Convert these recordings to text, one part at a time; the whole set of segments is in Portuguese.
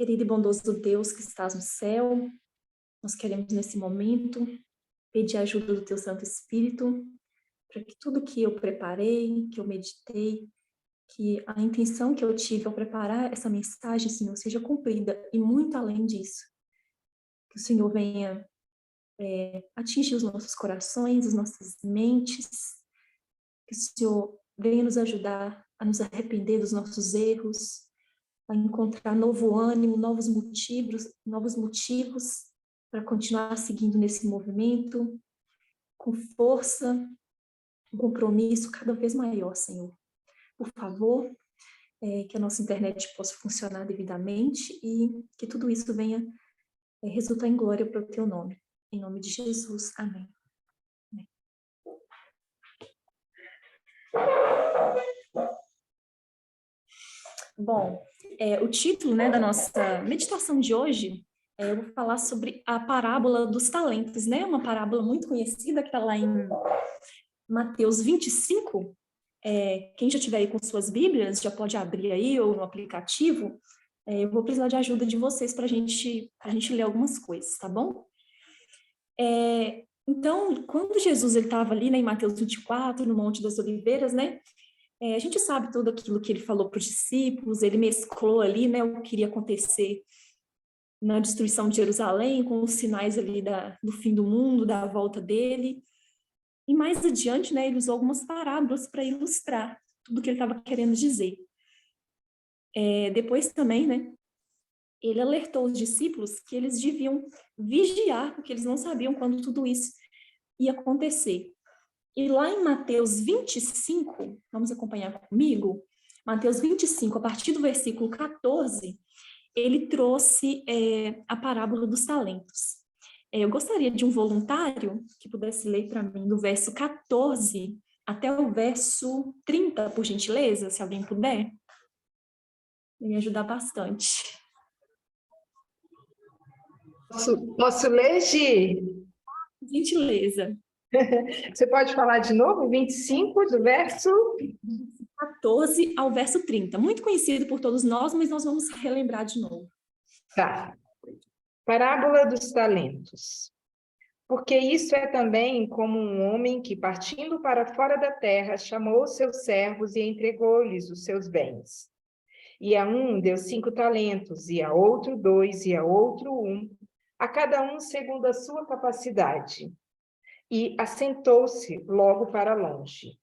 Querido e bondoso Deus que estás no céu, nós queremos nesse momento pedir a ajuda do Teu Santo Espírito para que tudo que eu preparei, que eu meditei, que a intenção que eu tive ao preparar essa mensagem, Senhor, seja cumprida e muito além disso. Que o Senhor venha atingir os nossos corações, as nossas mentes, que o Senhor venha nos ajudar a nos arrepender dos nossos erros, a encontrar novo ânimo, novos motivos para continuar seguindo nesse movimento, com força, um compromisso cada vez maior, Senhor. Por favor, que a nossa internet possa funcionar devidamente e que tudo isso venha resultar em glória para o Teu nome. Em nome de Jesus. Amém. Amém. Bom, o título, da nossa meditação de hoje, eu vou falar sobre a parábola dos talentos, uma parábola muito conhecida que está lá em Mateus 25. Quem já tiver aí com suas Bíblias, já pode abrir aí ou no aplicativo. Eu vou precisar de ajuda de vocês para a gente ler algumas coisas, tá bom? Então, quando Jesus estava ali, em Mateus 24, no Monte das Oliveiras, a gente sabe tudo aquilo que ele falou para os discípulos, ele mesclou ali, o que iria acontecer na destruição de Jerusalém, com os sinais ali do fim do mundo, da volta dele. E mais adiante, ele usou algumas parábolas para ilustrar tudo o que ele estava querendo dizer. Depois também, ele alertou os discípulos que eles deviam vigiar, porque eles não sabiam quando tudo isso ia acontecer. E lá em Mateus 25, vamos acompanhar comigo, Mateus 25, a partir do versículo 14, ele trouxe a parábola dos talentos. Eu gostaria de um voluntário que pudesse ler para mim do verso 14 até o verso 30, por gentileza, se alguém puder. Vai me ajudar bastante. Posso ler, Gi? Gentileza. Você pode falar de novo? 25, do verso 14 ao verso 30. Muito conhecido por todos nós, mas nós vamos relembrar de novo. Tá. Parábola dos talentos. Porque isso é também como um homem que, partindo para fora da terra, chamou os seus servos e entregou-lhes os seus bens. E a um deu 5 talentos, e a outro 2, e a outro 1, a cada um segundo a sua capacidade. E assentou-se logo para longe.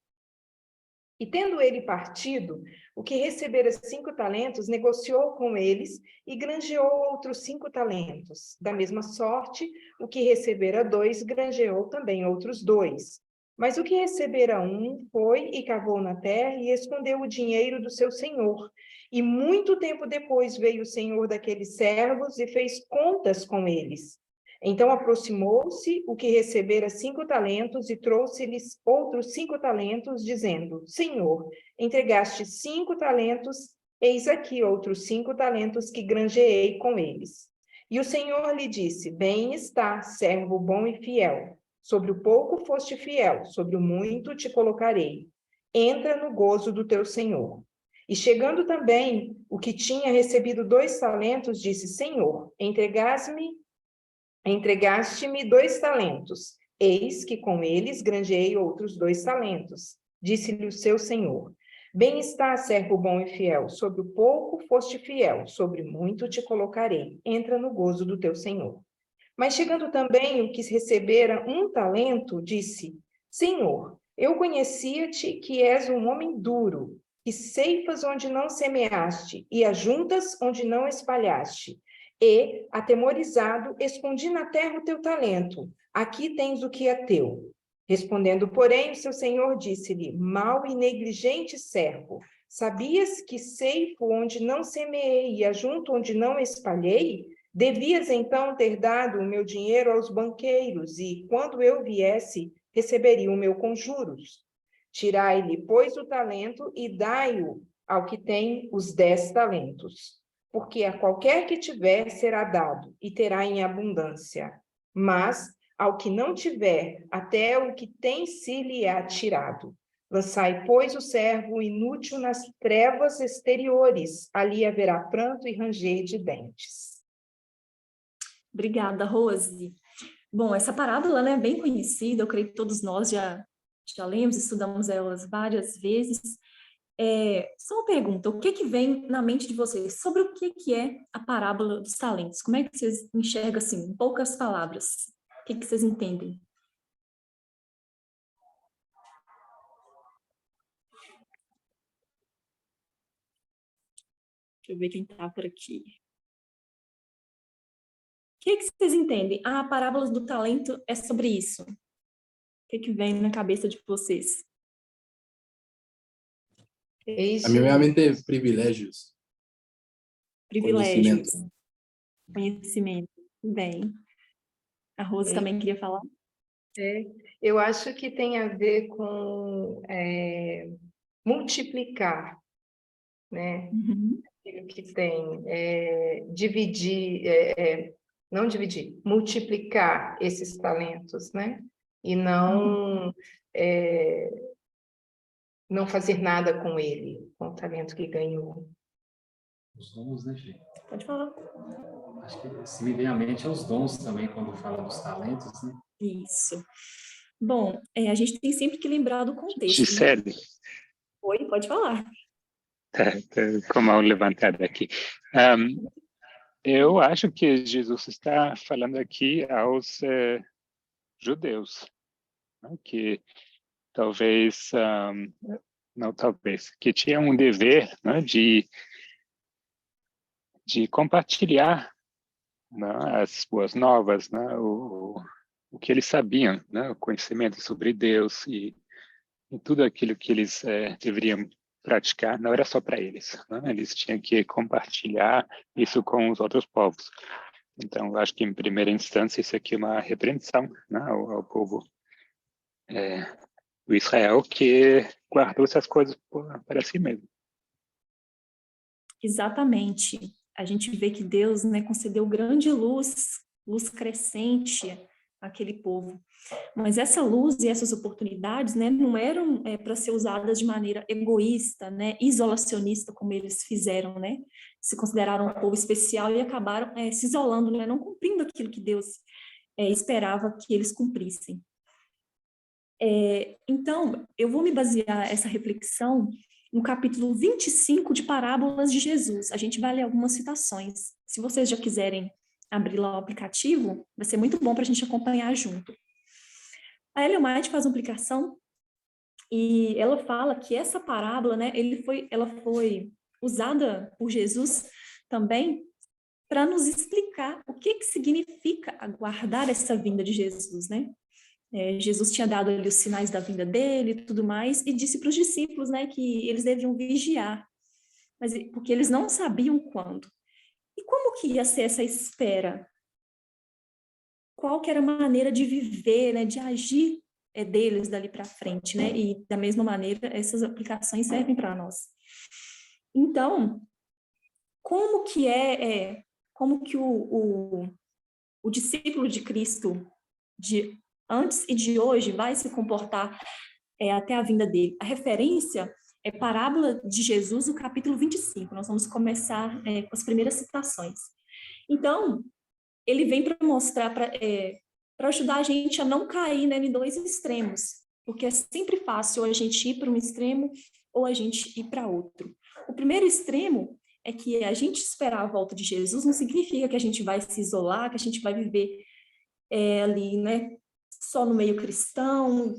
E tendo ele partido, o que recebera 5 talentos, negociou com eles e granjeou outros 5 talentos. Da mesma sorte, o que recebera 2, granjeou também outros 2. Mas o que recebera 1, foi e cavou na terra e escondeu o dinheiro do seu senhor. E muito tempo depois veio o senhor daqueles servos e fez contas com eles. Então aproximou-se o que recebera 5 talentos e trouxe-lhes outros 5 talentos, dizendo: Senhor, entregaste 5 talentos, eis aqui outros 5 talentos que granjeei com eles. E o Senhor lhe disse: Bem está, servo bom e fiel. Sobre o pouco foste fiel, sobre o muito te colocarei. Entra no gozo do teu Senhor. E chegando também o que tinha recebido 2 talentos, disse: Senhor, entregaste-me 2 talentos, eis que com eles granjeei outros 2 talentos. Disse-lhe o seu senhor: Bem está, servo bom e fiel, sobre o pouco foste fiel, sobre muito te colocarei. Entra no gozo do teu senhor. Mas chegando também o que recebera 1 talento, disse: Senhor, eu conhecia-te que és um homem duro, que ceifas onde não semeaste, e ajuntas onde não espalhaste. E, atemorizado, escondi na terra o teu talento. Aqui tens o que é teu. Respondendo, porém, o seu senhor disse-lhe: Mau e negligente servo, sabias que ceifo onde não semeei e ajunto onde não espalhei? Devias então ter dado o meu dinheiro aos banqueiros, e, quando eu viesse, receberia o meu com juros. Tirai-lhe, pois, o talento e dai-o ao que tem os 10 talentos. Porque a qualquer que tiver será dado, e terá em abundância. Mas ao que não tiver, até o que tem se lhe é tirado. Lançai, pois, o servo inútil nas trevas exteriores. Ali haverá pranto e ranger de dentes. Obrigada, Rose. Bom, essa parábola, né, é bem conhecida, eu creio que todos nós já lemos, estudamos elas várias vezes. Só uma pergunta, o que que vem na mente de vocês sobre o que que é a parábola dos talentos? Como é que vocês enxergam, assim, em poucas palavras? O que que vocês entendem? Deixa eu ver quem está por aqui. O que que vocês entendem? Ah, a parábola do talento é sobre isso. O que que vem na cabeça de vocês? A mim, minha mente é privilégios, Privilégios, conhecimento. conhecimento. Bem. A Rose também queria falar? Eu acho que tem a ver com multiplicar, né? Uhum. Aquilo que tem, dividir, não dividir, multiplicar esses talentos, né? E não, não fazer nada com ele, com o talento que ganhou. Os dons, né, gente? Pode falar. Acho que se me vem à mente é os dons também, quando fala dos talentos, né? Isso. Bom, a gente tem sempre que lembrar do contexto, né? Gisele, Oi, pode falar. tá com a mão levantada aqui. Eu acho que Jesus está falando aqui aos judeus, né, que talvez, não talvez, que tinham um dever, né, de compartilhar, né, as boas novas, né, o que eles sabiam, né, o conhecimento sobre Deus e tudo aquilo que eles deveriam praticar, não era só para eles, né? Eles tinham que compartilhar isso com os outros povos. Então, eu acho que, em primeira instância, isso aqui é uma repreensão, né, ao povo do Israel, que guardou essas coisas para si mesmo. Exatamente. A gente vê que Deus, né, concedeu grande luz, luz crescente àquele povo. Mas essa luz e essas oportunidades, né, não eram para ser usadas de maneira egoísta, né, isolacionista, como eles fizeram, né? Se consideraram um povo especial e acabaram se isolando, né, não cumprindo aquilo que Deus esperava que eles cumprissem. Então, eu vou me basear essa reflexão no capítulo 25 de Parábolas de Jesus. A gente vai ler algumas citações. Se vocês já quiserem abrir lá o aplicativo, vai ser muito bom para a gente acompanhar junto. A Ellen White faz uma aplicação e ela fala que essa parábola, né, ela foi usada por Jesus também para nos explicar o que significa aguardar essa vinda de Jesus, né? Jesus tinha dado ali os sinais da vinda dele e tudo mais, e disse para os discípulos, né, que eles deviam vigiar, porque eles não sabiam quando. E como que ia ser essa espera? Qual que era a maneira de viver, né, de agir deles dali para frente, né? E da mesma maneira, essas aplicações servem para nós. Então, como que o discípulo de Cristo de antes e de hoje vai se comportar até a vinda dele? A referência é Parábola de Jesus, no capítulo 25. Nós vamos começar com as primeiras citações. Então, ele vem para mostrar, para ajudar a gente a não cair, né, em dois extremos, porque é sempre fácil a gente ir para um extremo ou a gente ir para outro. O primeiro extremo é que a gente esperar a volta de Jesus não significa que a gente vai se isolar, que a gente vai viver ali, né, só no meio cristão,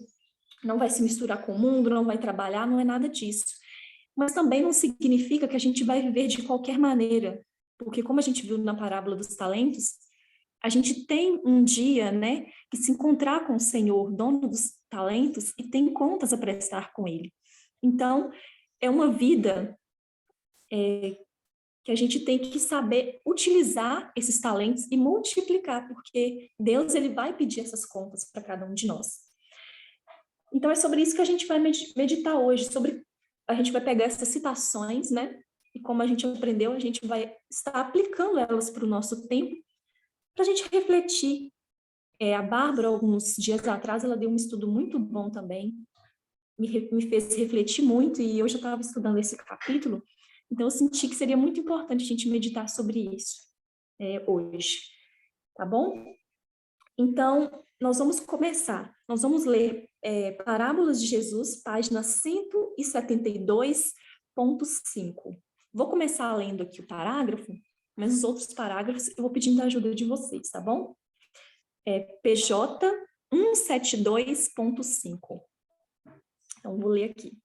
não vai se misturar com o mundo, não vai trabalhar, não é nada disso. Mas também não significa que a gente vai viver de qualquer maneira, porque como a gente viu na parábola dos talentos, a gente tem um dia, né, que se encontrar com o Senhor, dono dos talentos, e tem contas a prestar com Ele. Então, é uma vida que a gente tem que saber utilizar esses talentos e multiplicar, porque Deus, ele vai pedir essas contas para cada um de nós. Então, é sobre isso que a gente vai meditar hoje, a gente vai pegar essas citações, né, e como a gente aprendeu, a gente vai estar aplicando elas para o nosso tempo, para a gente refletir. A Bárbara, alguns dias atrás, ela deu um estudo muito bom também me fez refletir muito, e eu já estava estudando esse capítulo, então eu senti que seria muito importante a gente meditar sobre isso hoje, tá bom? Então, nós vamos começar. Nós vamos ler Parábolas de Jesus, página 172.5. Vou começar lendo aqui o parágrafo, mas os outros parágrafos eu vou pedindo a ajuda de vocês, tá bom? PJ 172.5. Então, vou ler aqui.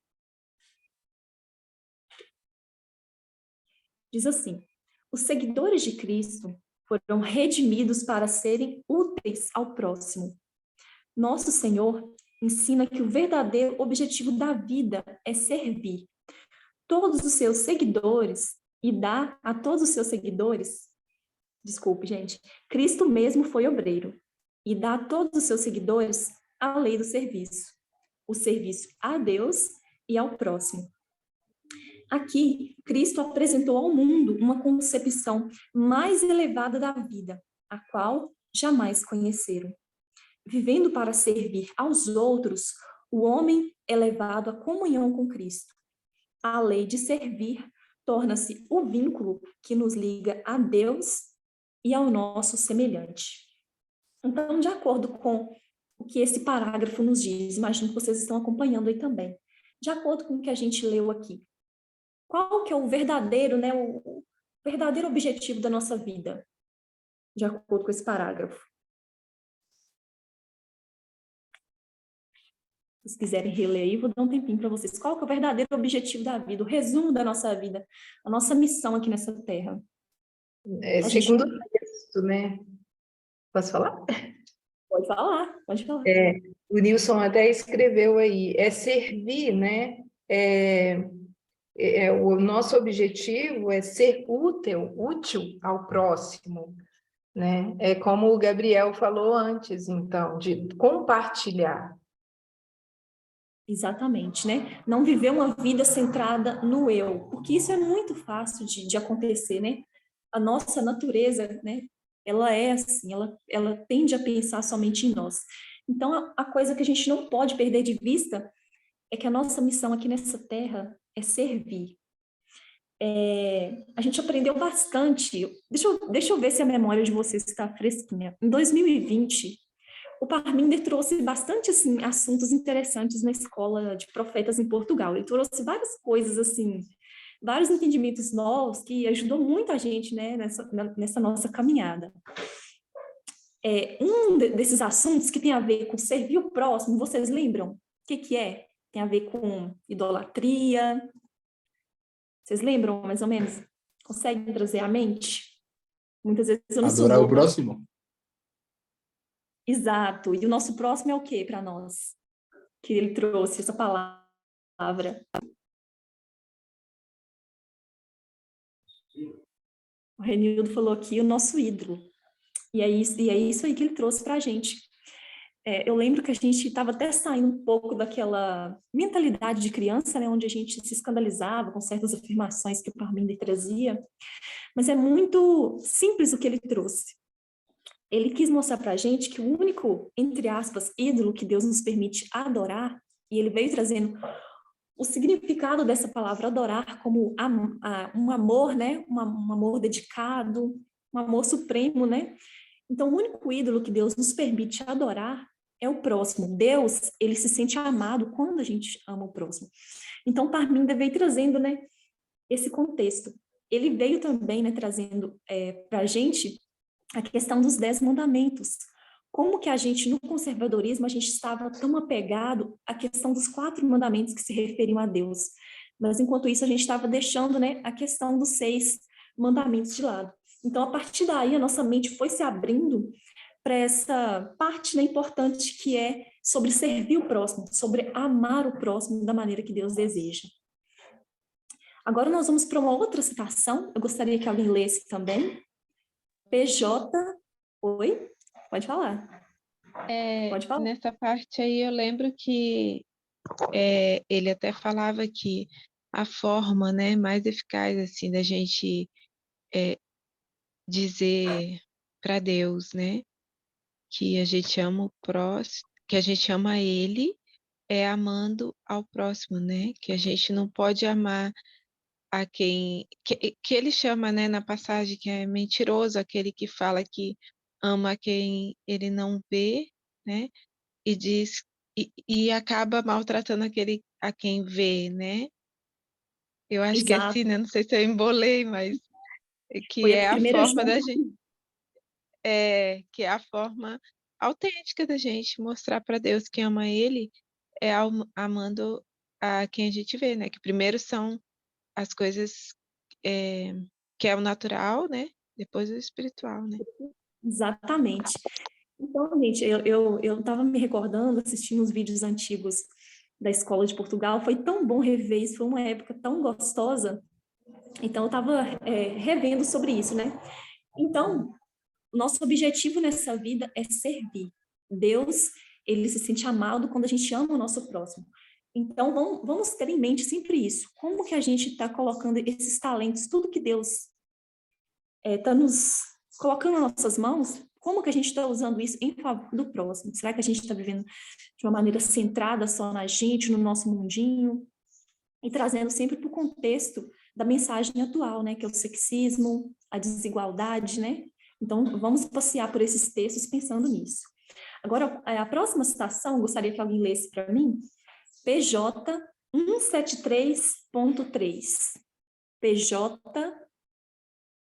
Diz assim: os seguidores de Cristo foram redimidos para serem úteis ao próximo. Nosso Senhor ensina que o verdadeiro objetivo da vida é servir. Todos os seus seguidores, e dá a todos os seus seguidores, desculpe, gente, Cristo mesmo foi obreiro, e dá a todos os seus seguidores a lei do serviço, o serviço a Deus e ao próximo. Aqui, Cristo apresentou ao mundo uma concepção mais elevada da vida, a qual jamais conheceram. Vivendo para servir aos outros, o homem é levado à comunhão com Cristo. A lei de servir torna-se o vínculo que nos liga a Deus e ao nosso semelhante. Então, de acordo com o que esse parágrafo nos diz, imagino que vocês estão acompanhando aí também, de acordo com o que a gente leu aqui, qual que é o verdadeiro, né, o verdadeiro objetivo da nossa vida, de acordo com esse parágrafo? Se vocês quiserem reler aí, vou dar um tempinho para vocês. Qual que é o verdadeiro objetivo da vida, o resumo da nossa vida, a nossa missão aqui nessa terra? Segundo o texto, né? Posso falar? Pode falar, pode falar. O Nilson até escreveu aí, servir, né? O nosso objetivo é ser útil ao próximo, né? É como o Gabriel falou antes, então, de compartilhar. Exatamente, né? Não viver uma vida centrada no eu, porque isso é muito fácil de acontecer, né? A nossa natureza, né? Ela é assim, ela tende a pensar somente em nós. Então, a coisa que a gente não pode perder de vista é que a nossa missão aqui nessa terra é servir. A gente aprendeu bastante. Deixa eu ver se a memória de vocês está fresquinha. Em 2020, o Parminder trouxe bastante assim, assuntos interessantes na escola de profetas em Portugal. Ele trouxe várias coisas, assim, vários entendimentos novos que ajudou muito a gente, né, nessa nossa caminhada. Desses assuntos que tem a ver com servir o próximo, vocês lembram? O que é? Tem a ver com idolatria. Vocês lembram, mais ou menos? Conseguem trazer à mente? Muitas vezes eu não sou Adorar boa. o próximo? Exato. E o nosso próximo é o quê para nós? Que ele trouxe essa palavra. O Renildo falou aqui o nosso ídolo. E é isso aí que ele trouxe para a gente. Eu lembro que a gente estava até saindo um pouco daquela mentalidade de criança, né, onde a gente se escandalizava com certas afirmações que o Parminder trazia, mas é muito simples o que ele trouxe. Ele quis mostrar para a gente que o único, entre aspas, ídolo que Deus nos permite adorar, e ele veio trazendo o significado dessa palavra adorar como um amor, né, um amor dedicado, um amor supremo, né? Então, o único ídolo que Deus nos permite adorar é o próximo. Deus, ele se sente amado quando a gente ama o próximo. Então, Parminder veio trazendo, né, esse contexto. Ele veio também, né, trazendo para a gente a questão dos 10 mandamentos. Como que a gente, no conservadorismo, a gente estava tão apegado à questão dos 4 mandamentos que se referiam a Deus. Mas, enquanto isso, a gente estava deixando, né, a questão dos 6 mandamentos de lado. Então, a partir daí, a nossa mente foi se abrindo para essa parte, né, importante que é sobre servir o próximo, sobre amar o próximo da maneira que Deus deseja. Agora nós vamos para uma outra citação, eu gostaria que alguém lesse também. PJ, oi? Pode falar. Pode falar. Nessa parte aí eu lembro que ele até falava que a forma, né, mais eficaz assim da gente dizer para Deus, né, que a gente ama o próximo, que a gente ama Ele é amando ao próximo, né? Que a gente não pode amar a quem... Que ele chama, né, na passagem, que é mentiroso, aquele que fala que ama a quem ele não vê, né? E diz... E acaba maltratando aquele a quem vê, né? Eu acho que é assim, Exato. né? Não sei se eu embolei, mas que Foi a é a primeira forma João. da gente... que é a forma autêntica da gente mostrar para Deus que ama Ele, amando a quem a gente vê, né? Que primeiro são as coisas que é o natural, né? Depois o espiritual, né? Exatamente. Então, gente, eu estava me recordando, assistindo uns vídeos antigos da escola de Portugal, foi tão bom rever isso, foi uma época tão gostosa. Então, eu estava revendo sobre isso, né? Então, o nosso objetivo nessa vida é servir. Deus, ele se sente amado quando a gente ama o nosso próximo. Então, vamos ter em mente sempre isso. Como que a gente está colocando esses talentos, tudo que Deus está nos colocando nas nossas mãos, como que a gente está usando isso em favor do próximo? Será que a gente está vivendo de uma maneira centrada só na gente, no nosso mundinho? E trazendo sempre para o contexto da mensagem atual, né? Que é o sexismo, a desigualdade, né? Então, vamos passear por esses textos pensando nisso. Agora, a próxima citação, gostaria que alguém lesse para mim, PJ 173.3. PJ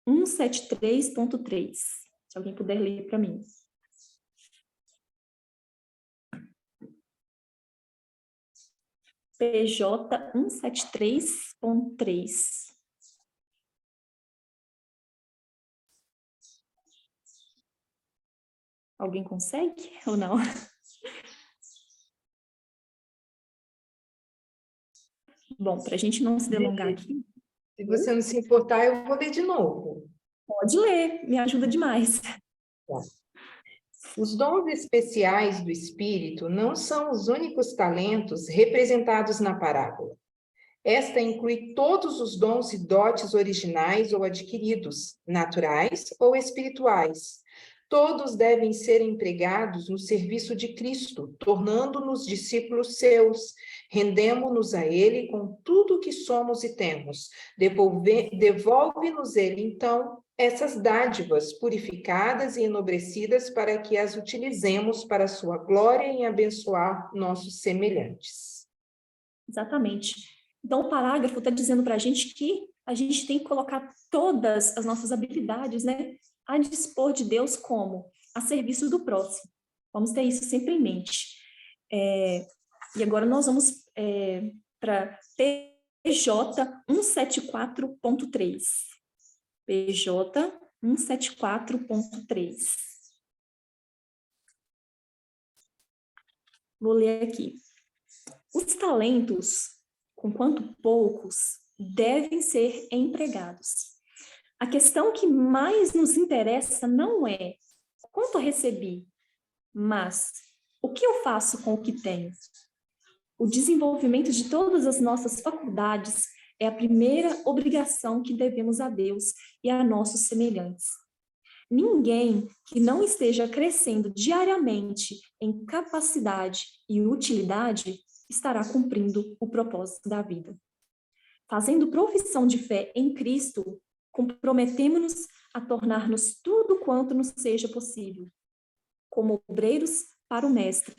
173.3. Se alguém puder ler para mim. PJ 173.3. Alguém consegue ou não? Bom, para a gente não se delongar aqui. Se você não se importar, eu vou ler de novo. Pode ler, me ajuda demais. Os dons especiais do Espírito não são os únicos talentos representados na parábola. Esta inclui todos os dons e dotes originais ou adquiridos, naturais ou espirituais. Todos devem ser empregados no serviço de Cristo, tornando-nos discípulos seus. Rendemo-nos a Ele com tudo o que somos e temos. Devolve-nos Ele, então, essas dádivas purificadas e enobrecidas para que as utilizemos para a sua glória em abençoar nossos semelhantes. Exatamente. Então, o parágrafo está dizendo para a gente que a gente tem que colocar todas as nossas habilidades, né, a dispor de Deus como? A serviço do próximo. Vamos ter isso sempre em mente. E agora nós vamos para PJ 174.3. PJ 174.3. Vou ler aqui. Os talentos, conquanto poucos, devem ser empregados. A questão que mais nos interessa não é quanto eu recebi, mas o que eu faço com o que tenho. O desenvolvimento de todas as nossas faculdades é a primeira obrigação que devemos a Deus e a nossos semelhantes. Ninguém que não esteja crescendo diariamente em capacidade e utilidade estará cumprindo o propósito da vida. Fazendo profissão de fé em Cristo, comprometemos-nos a tornar-nos tudo quanto nos seja possível, como obreiros para o Mestre,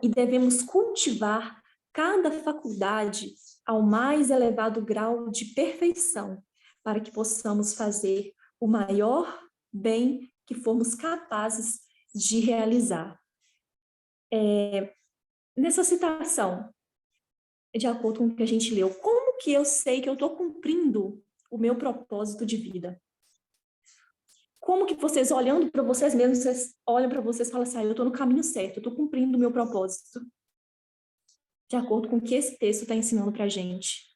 e devemos cultivar cada faculdade ao mais elevado grau de perfeição, para que possamos fazer o maior bem que formos capazes de realizar. Nessa citação, de acordo com o que a gente leu, como que eu sei que eu estou cumprindo o meu propósito de vida? Como que vocês, olhando para vocês mesmos, vocês olham para vocês e falam assim, eu estou no caminho certo, eu estou cumprindo o meu propósito? De acordo com o que esse texto está ensinando para a gente.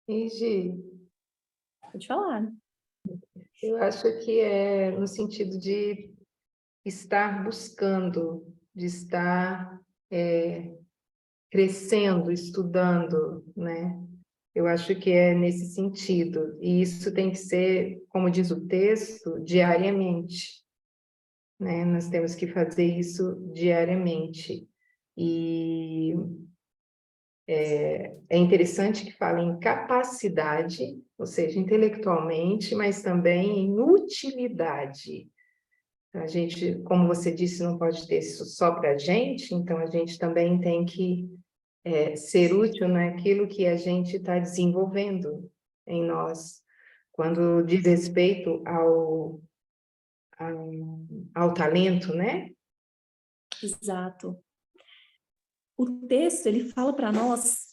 Gi, Pode falar. eu acho que é no sentido de estar buscando, de estar crescendo, estudando, né? Eu acho que é nesse sentido. E isso tem que ser, como diz o texto, diariamente. né? Nós temos que fazer isso diariamente. E é interessante que fala em capacidade, ou seja, intelectualmente, mas também em utilidade. A gente, como você disse, não pode ter isso só para a gente, então a gente também tem que ser útil naquilo que a gente está desenvolvendo em nós. Quando diz respeito ao talento, né? Exato. O texto, ele fala para nós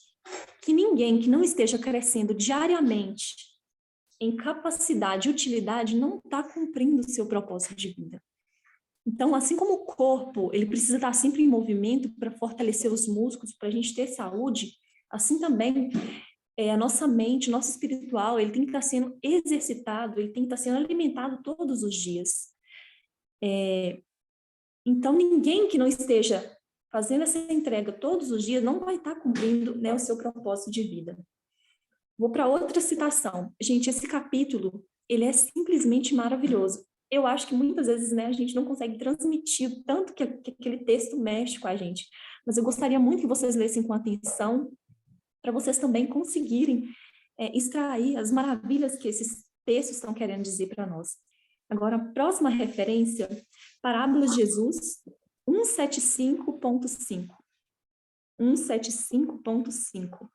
que ninguém que não esteja crescendo diariamente em capacidade e utilidade não está cumprindo o seu propósito de vida. Então, assim como o corpo, ele precisa estar sempre em movimento para fortalecer os músculos, para a gente ter saúde, assim também a nossa mente, nosso espiritual, ele tem que estar sendo exercitado, ele tem que estar sendo alimentado todos os dias. Então, ninguém que não esteja fazendo essa entrega todos os dias não vai estar cumprindo, né, o seu propósito de vida. Vou para outra citação. Gente, esse capítulo, ele é simplesmente maravilhoso. Eu acho que muitas vezes, né, a gente não consegue transmitir o tanto que aquele texto mexe com a gente. Mas eu gostaria muito que vocês lessem com atenção, para vocês também conseguirem extrair as maravilhas que esses textos estão querendo dizer para nós. Agora, a próxima referência, Parábolas de Jesus, 175.5. 175.5.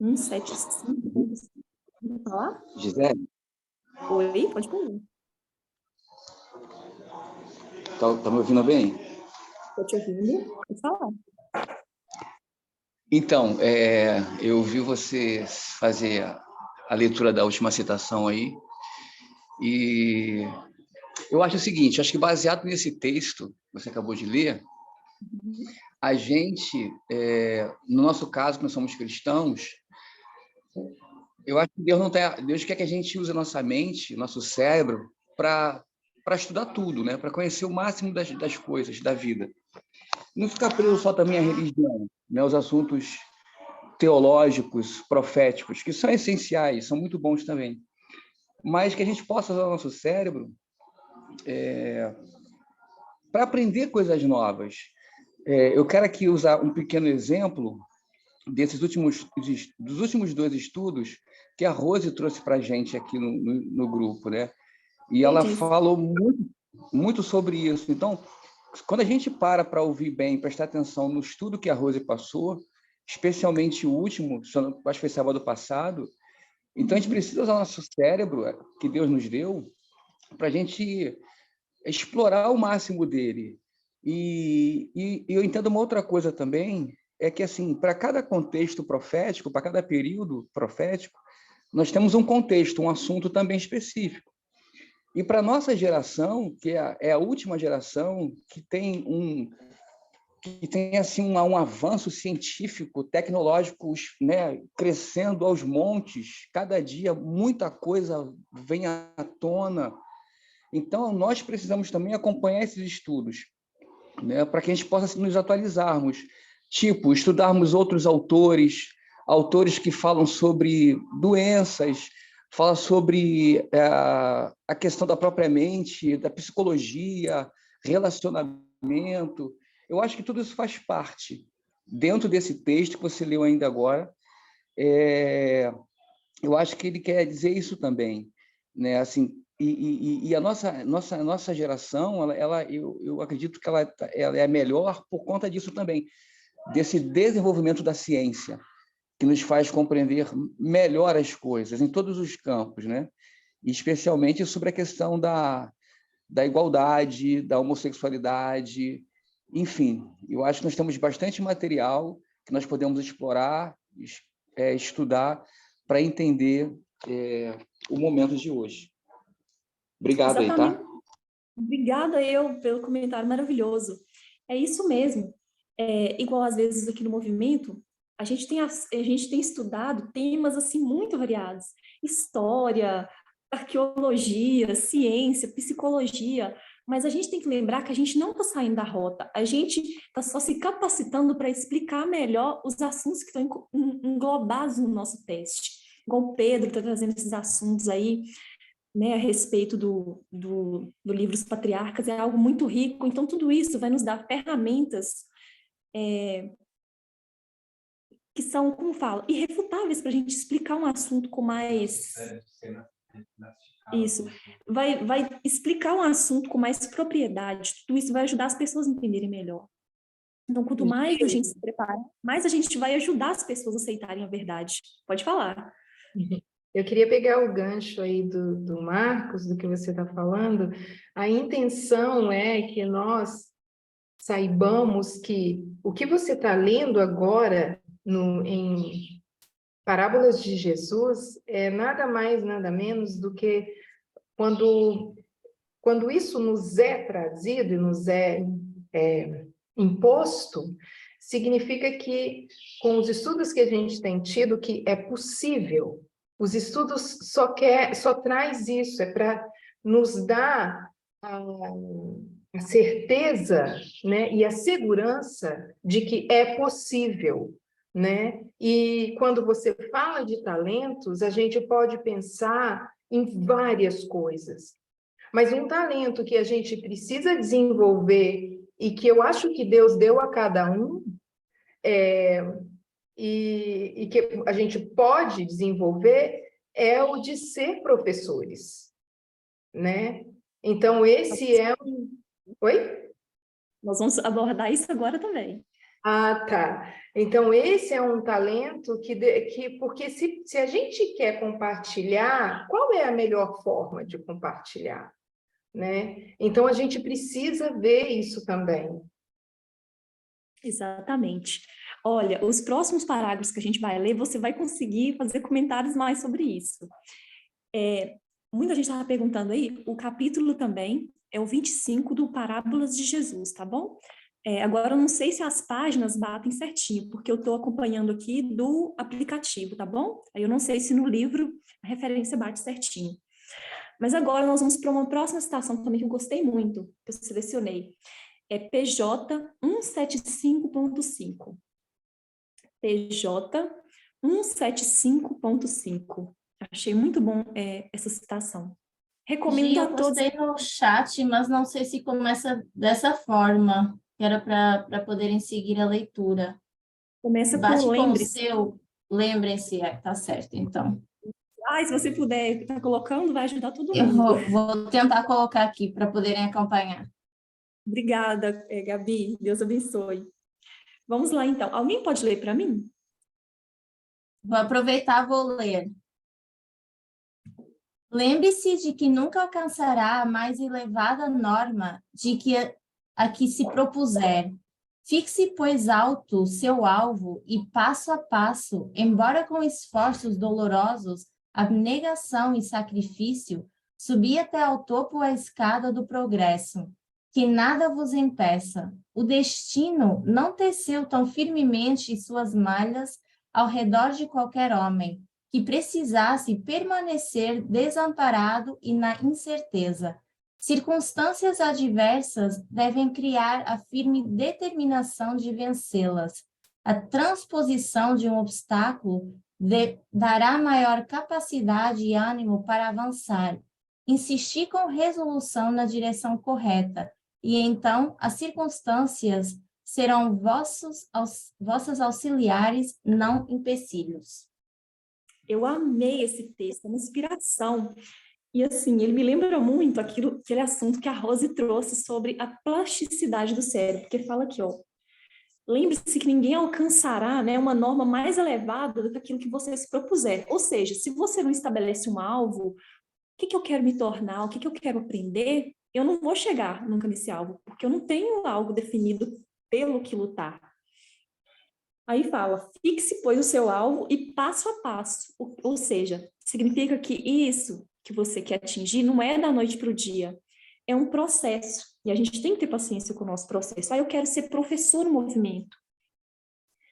175.5. Vamos falar? Gisele? Oi, pode falar. Tá me ouvindo bem? Estou te ouvindo, pode falar. Então, eu vi você fazer a leitura da última citação aí, e eu acho o seguinte, acho que baseado nesse texto que você acabou de ler, a gente, no nosso caso, que nós somos cristãos, eu acho que Deus quer que a gente use a nossa mente, nosso cérebro, para estudar tudo, né? Para conhecer o máximo das coisas da vida. Não ficar preso só também à religião, né? Os assuntos teológicos, proféticos, que são essenciais, são muito bons também. Mas que a gente possa usar o nosso cérebro para aprender coisas novas. Eu quero aqui usar um pequeno exemplo dos últimos 2 estudos que a Rose trouxe para a gente aqui no grupo, né? E ela falou muito sobre isso. Então, quando a gente para ouvir bem, prestar atenção no estudo que a Rose passou, especialmente o último, acho que foi sábado passado, então a gente precisa usar o nosso cérebro, que Deus nos deu, para a gente explorar o máximo dele. E eu entendo uma outra coisa também, é que, assim, para cada contexto profético, para cada período profético, nós temos um contexto, um assunto também específico. E para a nossa geração, que é a última geração, que tem assim, um avanço científico, tecnológico, né, crescendo aos montes, cada dia muita coisa vem à tona. Então, nós precisamos também acompanhar esses estudos, né, para que a gente possa nos atualizarmos. Tipo, estudarmos outros autores que falam sobre doenças, falam sobre a questão da própria mente, da psicologia, relacionamento. Eu acho que tudo isso faz parte. Dentro desse texto que você leu ainda agora, eu acho que ele quer dizer isso também, né? Assim, e a nossa geração, eu acredito que ela é melhor por conta disso também, desse desenvolvimento da ciência, que nos faz compreender melhor as coisas em todos os campos, né? E especialmente sobre a questão da igualdade, da homossexualidade, enfim. Eu acho que nós temos bastante material que nós podemos explorar, estudar, para entender o momento de hoje. Obrigado. Exatamente. Aí, tá? Obrigada pelo comentário maravilhoso. É isso mesmo. Igual às vezes aqui no movimento, a gente tem estudado temas assim muito variados: história, arqueologia, ciência, psicologia, mas a gente tem que lembrar que a gente não está saindo da rota, a gente está só se capacitando para explicar melhor os assuntos que estão englobados no nosso teste. Igual o Pedro está trazendo esses assuntos aí, né, a respeito do livro Os Patriarcas, é algo muito rico. Então, tudo isso vai nos dar ferramentas que são, como fala, irrefutáveis para a gente explicar um assunto com mais... Isso. Vai explicar um assunto com mais propriedade. Tudo isso vai ajudar as pessoas a entenderem melhor. Então, quanto mais a gente se prepara, mais a gente vai ajudar as pessoas a aceitarem a verdade. Pode falar. Eu queria pegar o gancho aí do Marcos, do que você está falando. A intenção é que nós saibamos que o que você está lendo agora em Parábolas de Jesus é nada mais, nada menos do que quando isso nos é trazido e nos é imposto, significa que, com os estudos que a gente tem tido, que é possível. Os estudos só traz isso, é para nos dar a certeza, né, e a segurança de que é possível, né? E quando você fala de talentos, a gente pode pensar em várias coisas. Mas um talento que a gente precisa desenvolver e que eu acho que Deus deu a cada um, e que a gente pode desenvolver, é o de ser professores, né? Então, esse é um... Oi? Nós vamos abordar isso agora também. Ah, tá. Então, esse é um talento porque se a gente quer compartilhar, qual é a melhor forma de compartilhar, né? Então, a gente precisa ver isso também. Exatamente. Olha, os próximos parágrafos que a gente vai ler, você vai conseguir fazer comentários mais sobre isso. Muita gente estava perguntando aí, o capítulo também é o 25 do Parábolas de Jesus, tá bom? Agora, eu não sei se as páginas batem certinho, porque eu estou acompanhando aqui do aplicativo, tá bom? Aí eu não sei se no livro a referência bate certinho. Mas agora nós vamos para uma próxima citação também que eu gostei muito, que eu selecionei. É PJ 175.5. PJ 175.5. Achei muito bom essa citação. Recomendo a todos. Eu postei no chat, mas não sei se começa dessa forma, que era para poderem seguir a leitura. Começa Bate com lembre-se. Lembrem-se, tá certo, então. Se você puder estar colocando, vai ajudar todo mundo. Eu vou tentar colocar aqui para poderem acompanhar. Obrigada, Gabi. Deus abençoe. Vamos lá, então. Alguém pode ler para mim? Vou aproveitar e vou ler. Lembre-se de que nunca alcançará a mais elevada norma a que se propuser. Fixe, pois, alto seu alvo e, passo a passo, embora com esforços dolorosos, abnegação e sacrifício, subi até ao topo a escada do progresso. Que nada vos impeça. O destino não teceu tão firmemente suas malhas ao redor de qualquer homem, que precisasse permanecer desamparado e na incerteza. Circunstâncias adversas devem criar a firme determinação de vencê-las. A transposição de um obstáculo dará maior capacidade e ânimo para avançar. Insistir com resolução na direção correta, e então as circunstâncias serão vossas auxiliares, não empecilhos. Eu amei esse texto, é uma inspiração. E assim, ele me lembra muito aquele assunto que a Rose trouxe sobre a plasticidade do cérebro, porque fala aqui, ó, lembre-se que ninguém alcançará, né, uma norma mais elevada do que aquilo que você se propuser. Ou seja, se você não estabelece um alvo, o que eu quero me tornar, o que eu quero aprender, eu não vou chegar nunca nesse alvo, porque eu não tenho algo definido pelo que lutar. Aí fala, fixe, pois, o seu alvo e passo a passo. Ou seja, significa que isso que você quer atingir não é da noite para o dia. É um processo. E a gente tem que ter paciência com o nosso processo. Eu quero ser professor no movimento.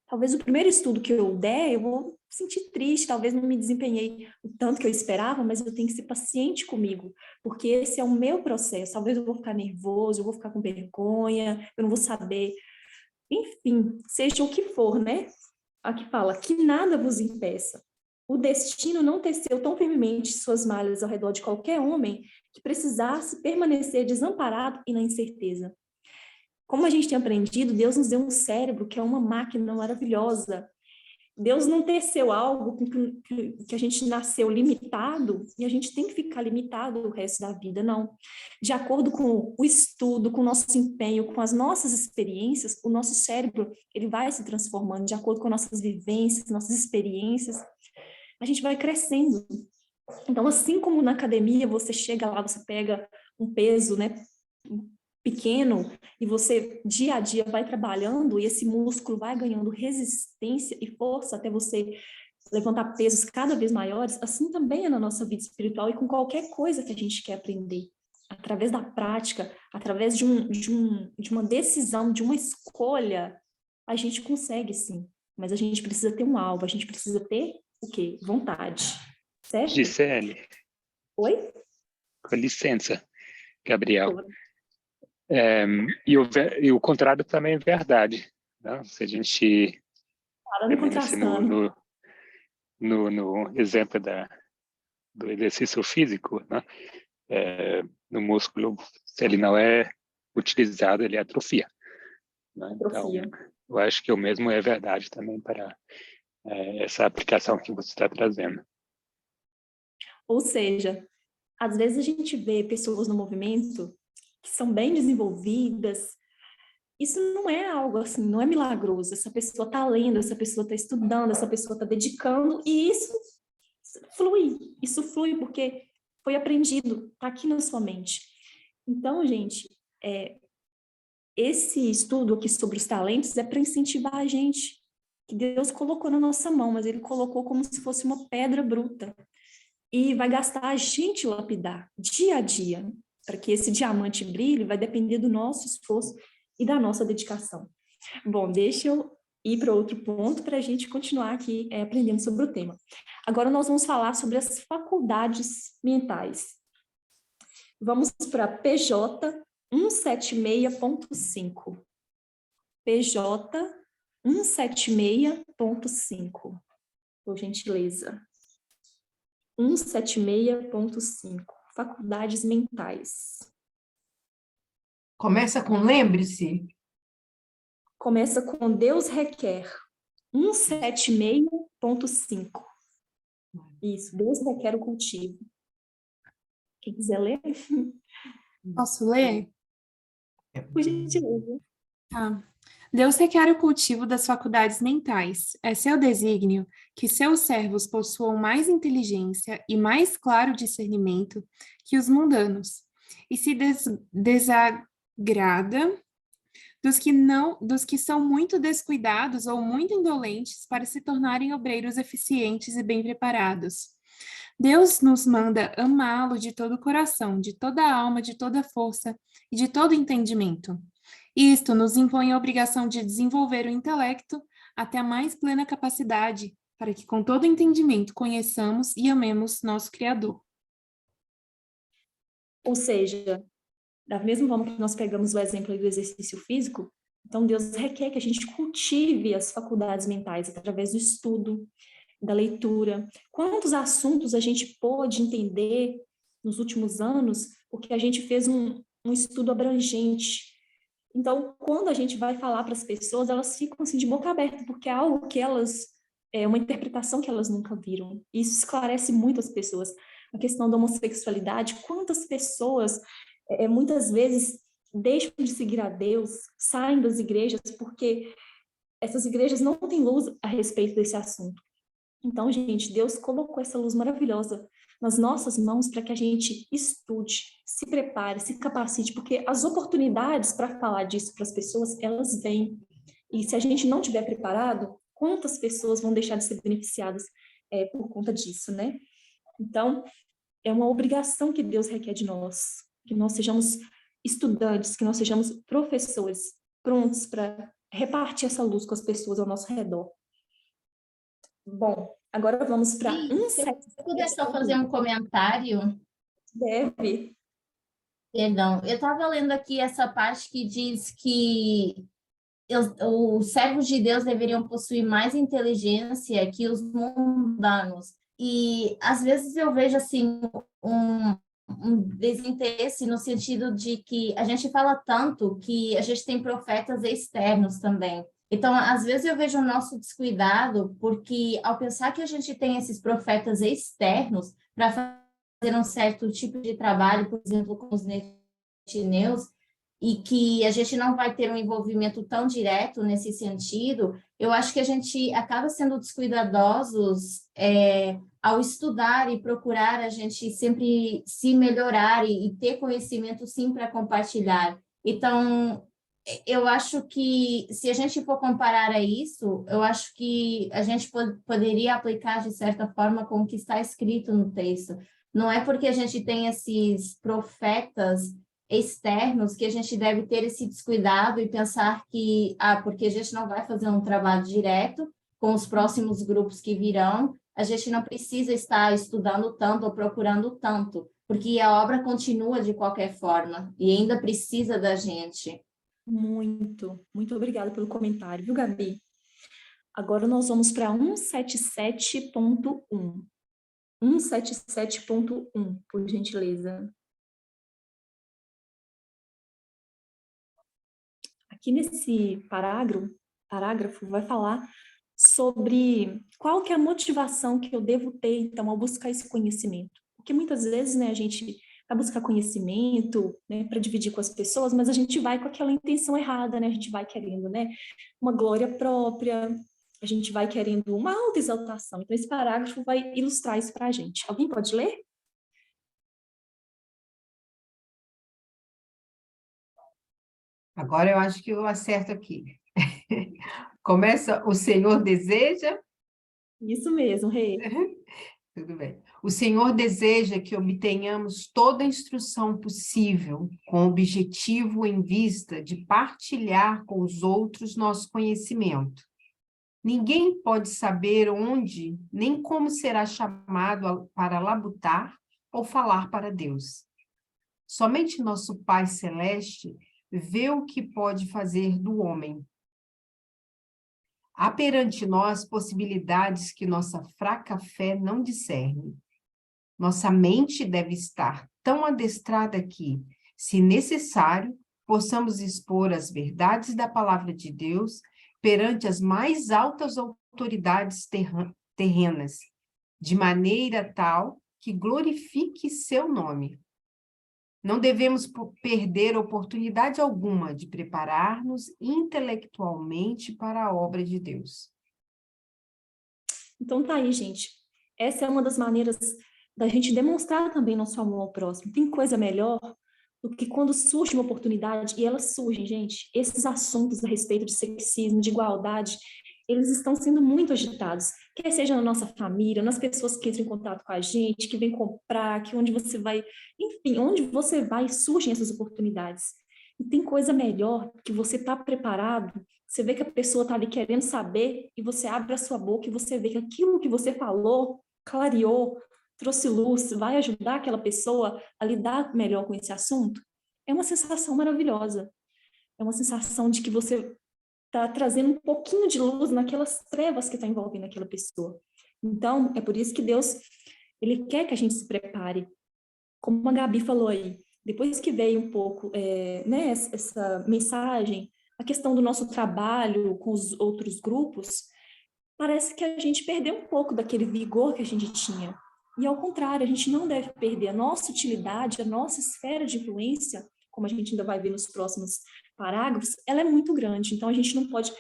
Talvez o primeiro estudo que eu der, eu vou me sentir triste, talvez não me desempenhei o tanto que eu esperava, mas eu tenho que ser paciente comigo, porque esse é o meu processo. Talvez eu vou ficar nervoso, eu vou ficar com vergonha, eu não vou saber... Enfim, seja o que for, né? Aqui fala, que nada vos impeça. o destino não teceu tão firmemente suas malhas ao redor de qualquer homem que precisasse permanecer desamparado e na incerteza. Como a gente tem aprendido, Deus nos deu um cérebro que é uma máquina maravilhosa. Deus não teceu algo que a gente nasceu limitado e a gente tem que ficar limitado o resto da vida, não. De acordo com o estudo, com o nosso empenho, com as nossas experiências, o nosso cérebro ele vai se transformando de acordo com nossas vivências, nossas experiências. A gente vai crescendo. Então, assim como na academia, você chega lá, você pega um peso, né, pequeno, e você, dia a dia, vai trabalhando, e esse músculo vai ganhando resistência e força até você levantar pesos cada vez maiores, assim também é na nossa vida espiritual e com qualquer coisa que a gente quer aprender. Através da prática, através de uma decisão, de uma escolha, a gente consegue, sim. Mas a gente precisa ter um alvo, a gente precisa ter o quê? Vontade. Certo? Gisele. Oi? Com licença, Gabriel. E o contrário também é verdade. Né? Se a gente no exemplo do exercício físico, né? No músculo, se ele não é utilizado, ele atrofia. Né? Então, eu acho que o mesmo é verdade também para essa aplicação que você está trazendo. Ou seja, às vezes a gente vê pessoas no movimento que são bem desenvolvidas. Isso não é algo assim, não é milagroso. Essa pessoa está lendo, essa pessoa está estudando, essa pessoa está dedicando, e isso flui porque foi aprendido, está aqui na sua mente. Então, gente, esse estudo aqui sobre os talentos é para incentivar a gente, que Deus colocou na nossa mão, mas Ele colocou como se fosse uma pedra bruta, e vai gastar a gente lapidar, dia a dia, para que esse diamante brilhe, vai depender do nosso esforço e da nossa dedicação. Bom, deixa eu ir para outro ponto para a gente continuar aqui aprendendo sobre o tema. Agora nós vamos falar sobre as faculdades mentais. Vamos para PJ 176.5. PJ 176.5, por gentileza. 176.5. Faculdades mentais. Começa com lembre-se? Começa com Deus requer. 176.5. Isso, Deus requer o cultivo. Quem quiser ler? Posso ler? Por gentileza. Tá. Deus requer o cultivo das faculdades mentais. É seu desígnio que seus servos possuam mais inteligência e mais claro discernimento que os mundanos, e se desagrada dos que são muito descuidados ou muito indolentes para se tornarem obreiros eficientes e bem preparados. Deus nos manda amá-lo de todo o coração, de toda a alma, de toda a força e de todo o entendimento. Isto nos impõe a obrigação de desenvolver o intelecto até a mais plena capacidade, para que com todo entendimento conheçamos e amemos nosso Criador. Ou seja, da mesma forma que nós pegamos o exemplo do exercício físico, então Deus requer que a gente cultive as faculdades mentais através do estudo, da leitura. Quantos assuntos a gente pôde entender nos últimos anos, porque a gente fez um estudo abrangente. Então, quando a gente vai falar para as pessoas, elas ficam assim de boca aberta, porque é algo que uma interpretação que elas nunca viram. Isso esclarece muito as pessoas. A questão da homossexualidade, quantas pessoas, muitas vezes, deixam de seguir a Deus, saem das igrejas, porque essas igrejas não têm luz a respeito desse assunto. Então, gente, Deus colocou essa luz maravilhosa nas nossas mãos para que a gente estude, se prepare, se capacite, porque as oportunidades para falar disso para as pessoas, elas vêm. E se a gente não estiver preparado, quantas pessoas vão deixar de ser beneficiadas por conta disso, né? Então, é uma obrigação que Deus requer de nós, que nós sejamos estudantes, que nós sejamos professores, prontos para repartir essa luz com as pessoas ao nosso redor. Bom, agora vamos para... Se eu puder só fazer um comentário. Deve. Perdão, eu estava lendo aqui essa parte que diz que os servos de Deus deveriam possuir mais inteligência que os mundanos. E às vezes eu vejo assim um desinteresse no sentido de que a gente fala tanto que a gente tem profetas externos também. Então, às vezes eu vejo o nosso descuidado, porque ao pensar que a gente tem esses profetas externos para fazer um certo tipo de trabalho, por exemplo, com os netineus, e que a gente não vai ter um envolvimento tão direto nesse sentido, eu acho que a gente acaba sendo descuidadosos ao estudar e procurar a gente sempre se melhorar e ter conhecimento sim para compartilhar. Então, eu acho que se a gente for comparar a isso, eu acho que a gente poderia aplicar de certa forma com o que está escrito no texto. Não é porque a gente tem esses profetas externos que a gente deve ter esse descuidado e pensar que, porque a gente não vai fazer um trabalho direto com os próximos grupos que virão, a gente não precisa estar estudando tanto ou procurando tanto, porque a obra continua de qualquer forma e ainda precisa da gente. Muito obrigada pelo comentário, viu, Gabi? Agora nós vamos para 177.1. 177.1, por gentileza. Aqui nesse parágrafo vai falar sobre qual que é a motivação que eu devo ter, então, ao buscar esse conhecimento. Porque muitas vezes, né, a gente vai buscar conhecimento, né, para dividir com as pessoas, mas a gente vai com aquela intenção errada, né, a gente vai querendo, né, uma glória própria, a gente vai querendo uma autoexaltação. Então, esse parágrafo vai ilustrar isso para a gente. Alguém pode ler? Agora eu acho que eu acerto aqui. Começa, o Senhor deseja... Isso mesmo, Rê. Tudo bem. O Senhor deseja que obtenhamos toda a instrução possível, com o objetivo em vista de partilhar com os outros nosso conhecimento. Ninguém pode saber onde, nem como será chamado para labutar ou falar para Deus. Somente nosso Pai Celeste vê o que pode fazer do homem. Há perante nós possibilidades que nossa fraca fé não discerne. Nossa mente deve estar tão adestrada que, se necessário, possamos expor as verdades da palavra de Deus perante as mais altas autoridades terrenas, de maneira tal que glorifique seu nome. Não devemos perder oportunidade alguma de preparar-nos intelectualmente para a obra de Deus. Então tá aí, gente. Essa é uma das maneiras da gente demonstrar também nosso amor ao próximo. Tem coisa melhor do que quando surge uma oportunidade, e elas surgem, gente, esses assuntos a respeito de sexismo, de igualdade, eles estão sendo muito agitados, quer seja na nossa família, nas pessoas que entram em contato com a gente, que vêm comprar, que onde você vai, enfim, onde você vai, surgem essas oportunidades. E tem coisa melhor que você está preparado, você vê que a pessoa está ali querendo saber, e você abre a sua boca e você vê que aquilo que você falou, clareou, trouxe luz, vai ajudar aquela pessoa a lidar melhor com esse assunto, é uma sensação maravilhosa. É uma sensação de que você está trazendo um pouquinho de luz naquelas trevas que está envolvendo aquela pessoa. Então, é por isso que Deus, Ele quer que a gente se prepare. Como a Gabi falou aí, depois que veio um pouco, né, essa mensagem, a questão do nosso trabalho com os outros grupos, parece que a gente perdeu um pouco daquele vigor que a gente tinha. E, ao contrário, a gente não deve perder a nossa utilidade, a nossa esfera de influência, como a gente ainda vai ver nos próximos parágrafos, ela é muito grande. Então, a gente não pode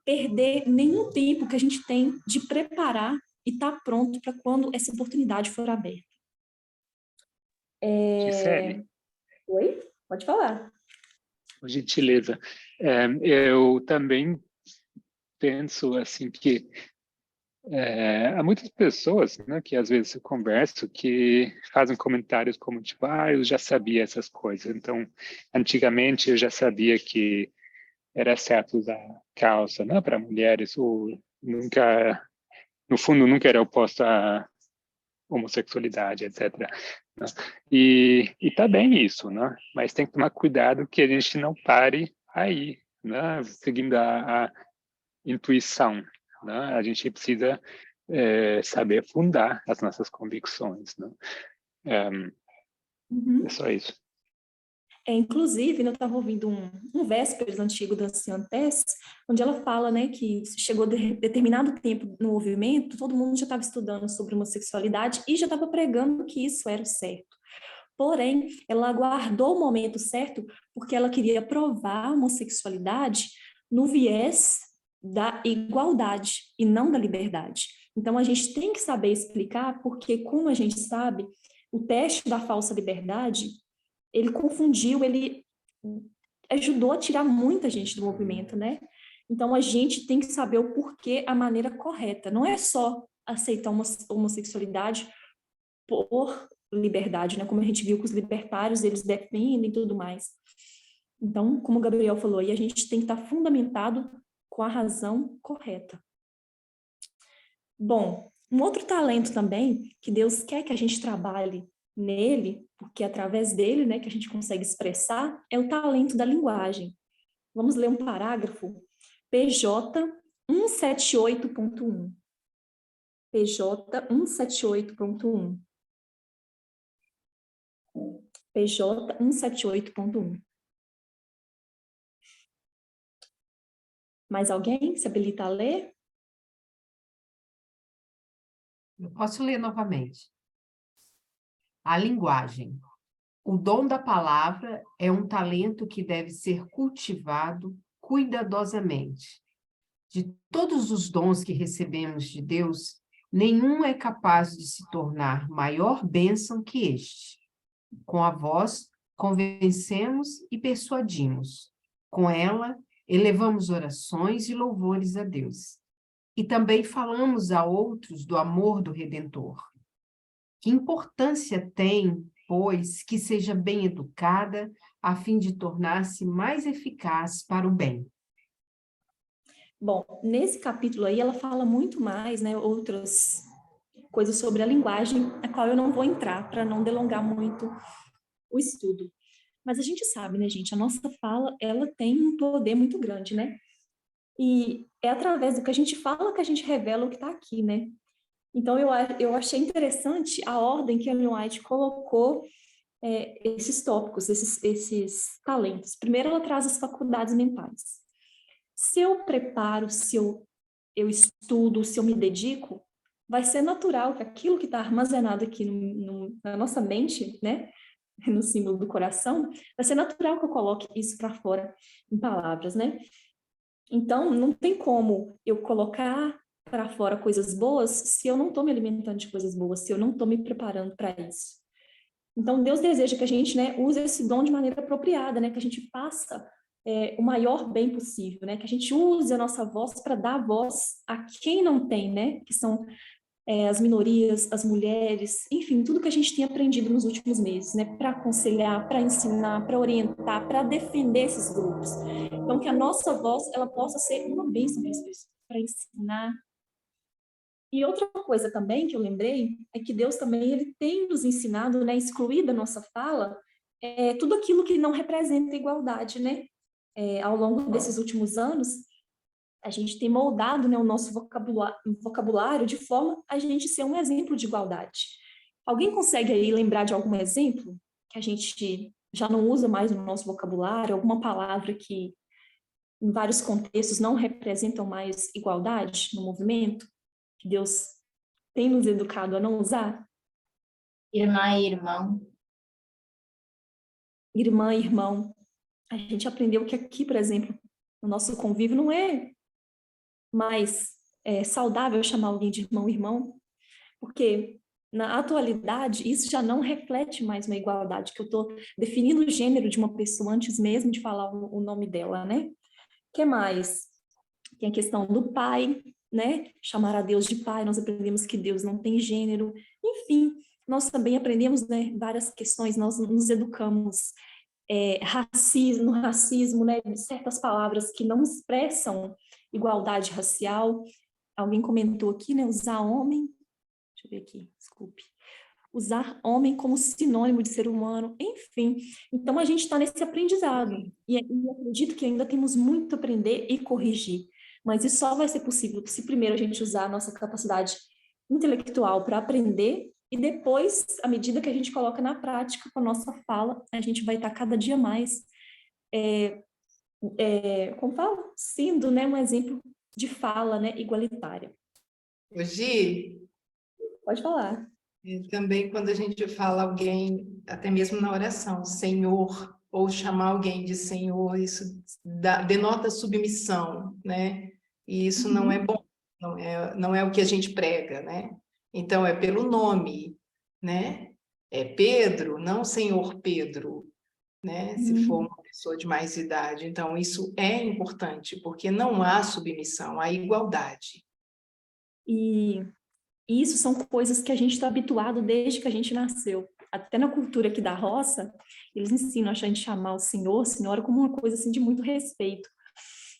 perder nenhum tempo que a gente tem de preparar e estar pronto para quando essa oportunidade for aberta. Gisele. Oi? Pode falar. Por gentileza. Eu também penso assim que há muitas pessoas, né, que às vezes eu converso que fazem comentários como tipo, eu já sabia essas coisas. Então, antigamente eu já sabia que era certo usar calça, né, para mulheres, ou nunca, no fundo, nunca era oposto à homossexualidade, etc. Né? E tá bem isso, né? Mas tem que tomar cuidado que a gente não pare aí, né, seguindo a intuição. Né? A gente precisa saber fundar as nossas convicções, né? É só isso. Inclusive, eu estava ouvindo um Vésperas antigo da Anciã Tess, onde ela fala, né, que chegou determinado tempo no movimento, todo mundo já estava estudando sobre homossexualidade e já estava pregando que isso era o certo. Porém, ela aguardou o momento certo porque ela queria provar a homossexualidade no viés da igualdade e não da liberdade. Então, a gente tem que saber explicar porque, como a gente sabe, o teste da falsa liberdade, ele confundiu, ele ajudou a tirar muita gente do movimento, né? Então, a gente tem que saber o porquê, a maneira correta. Não é só aceitar uma homossexualidade por liberdade, né? Como a gente viu que os libertários, eles defendem e tudo mais. Então, como o Gabriel falou, aí a gente tem que estar fundamentado com a razão correta. Bom, um outro talento também, que Deus quer que a gente trabalhe nele, porque é através dele, né, que a gente consegue expressar, é o talento da linguagem. Vamos ler um parágrafo, PJ 178.1. PJ 178.1. PJ 178.1. Mais alguém se habilita a ler? Eu posso ler novamente. A linguagem. O dom da palavra é um talento que deve ser cultivado cuidadosamente. De todos os dons que recebemos de Deus, nenhum é capaz de se tornar maior bênção que este. Com a voz, convencemos e persuadimos. Com ela, elevamos orações e louvores a Deus. E também falamos a outros do amor do Redentor. Que importância tem, pois, que seja bem educada, a fim de tornar-se mais eficaz para o bem? Bom, nesse capítulo aí, ela fala muito mais, né, outras coisas sobre a linguagem, a qual eu não vou entrar, para não delongar muito o estudo. Mas a gente sabe, né, gente, a nossa fala, ela tem um poder muito grande, né? E é através do que a gente fala que a gente revela o que está aqui, né? Então, eu achei interessante a ordem que a Ellen White colocou esses tópicos, esses talentos. Primeiro, ela traz as faculdades mentais. Se eu preparo, se eu estudo, se eu me dedico, vai ser natural que aquilo que está armazenado aqui na nossa mente, né, no símbolo do coração, vai ser natural que eu coloque isso para fora em palavras, né? Então, não tem como eu colocar para fora coisas boas se eu não estou me alimentando de coisas boas, se eu não estou me preparando para isso. Então, Deus deseja que a gente, né, use esse dom de maneira apropriada, né, que a gente faça o maior bem possível, né, que a gente use a nossa voz para dar voz a quem não tem, né, que são as minorias, as mulheres, enfim, tudo que a gente tem aprendido nos últimos meses, né, para aconselhar, para ensinar, para orientar, para defender esses grupos. Então, que a nossa voz, ela possa ser uma bênção para ensinar. E outra coisa também que eu lembrei é que Deus também ele tem nos ensinado, né, excluir da nossa fala tudo aquilo que não representa igualdade, né? Ao longo desses últimos anos, a gente tem moldado, né, o nosso vocabulário de forma a gente ser um exemplo de igualdade. Alguém consegue aí lembrar de algum exemplo que a gente já não usa mais no nosso vocabulário, alguma palavra que em vários contextos não representam mais igualdade no movimento? Que Deus tem nos educado a não usar? Irmã e irmão. Irmã e irmão. A gente aprendeu que aqui, por exemplo, no nosso convívio não é mais saudável chamar alguém de irmão e irmão, porque na atualidade isso já não reflete mais uma igualdade, que eu estou definindo o gênero de uma pessoa antes mesmo de falar o nome dela, né? O que mais? Tem a questão do pai, né? Chamar a Deus de pai, nós aprendemos que Deus não tem gênero. Enfim, nós também aprendemos, né, várias questões, nós nos educamos racismo, né, certas palavras que não expressam igualdade racial. Alguém comentou aqui, né, usar homem, deixa eu ver aqui, desculpe. Usar homem como sinônimo de ser humano, enfim. Então, a gente está nesse aprendizado. E acredito que ainda temos muito a aprender e corrigir. Mas isso só vai ser possível se primeiro a gente usar a nossa capacidade intelectual para aprender, e depois, à medida que a gente coloca na prática com a nossa fala, a gente vai estar cada dia mais, como fala? Sendo, né, um exemplo de fala, né, igualitária. Gi, pode falar. Também quando a gente fala alguém, até mesmo na oração, Senhor, ou chamar alguém de Senhor, isso denota submissão, né? E isso não é bom, não é o que a gente prega, né? Então, é pelo nome, né? É Pedro, não Senhor Pedro, né? Se for uma pessoa de mais idade. Então, isso é importante, porque não há submissão, há igualdade. E isso são coisas que a gente está habituado desde que a gente nasceu. Até na cultura aqui da roça, eles ensinam a gente chamar o senhor, senhora, como uma coisa assim de muito respeito.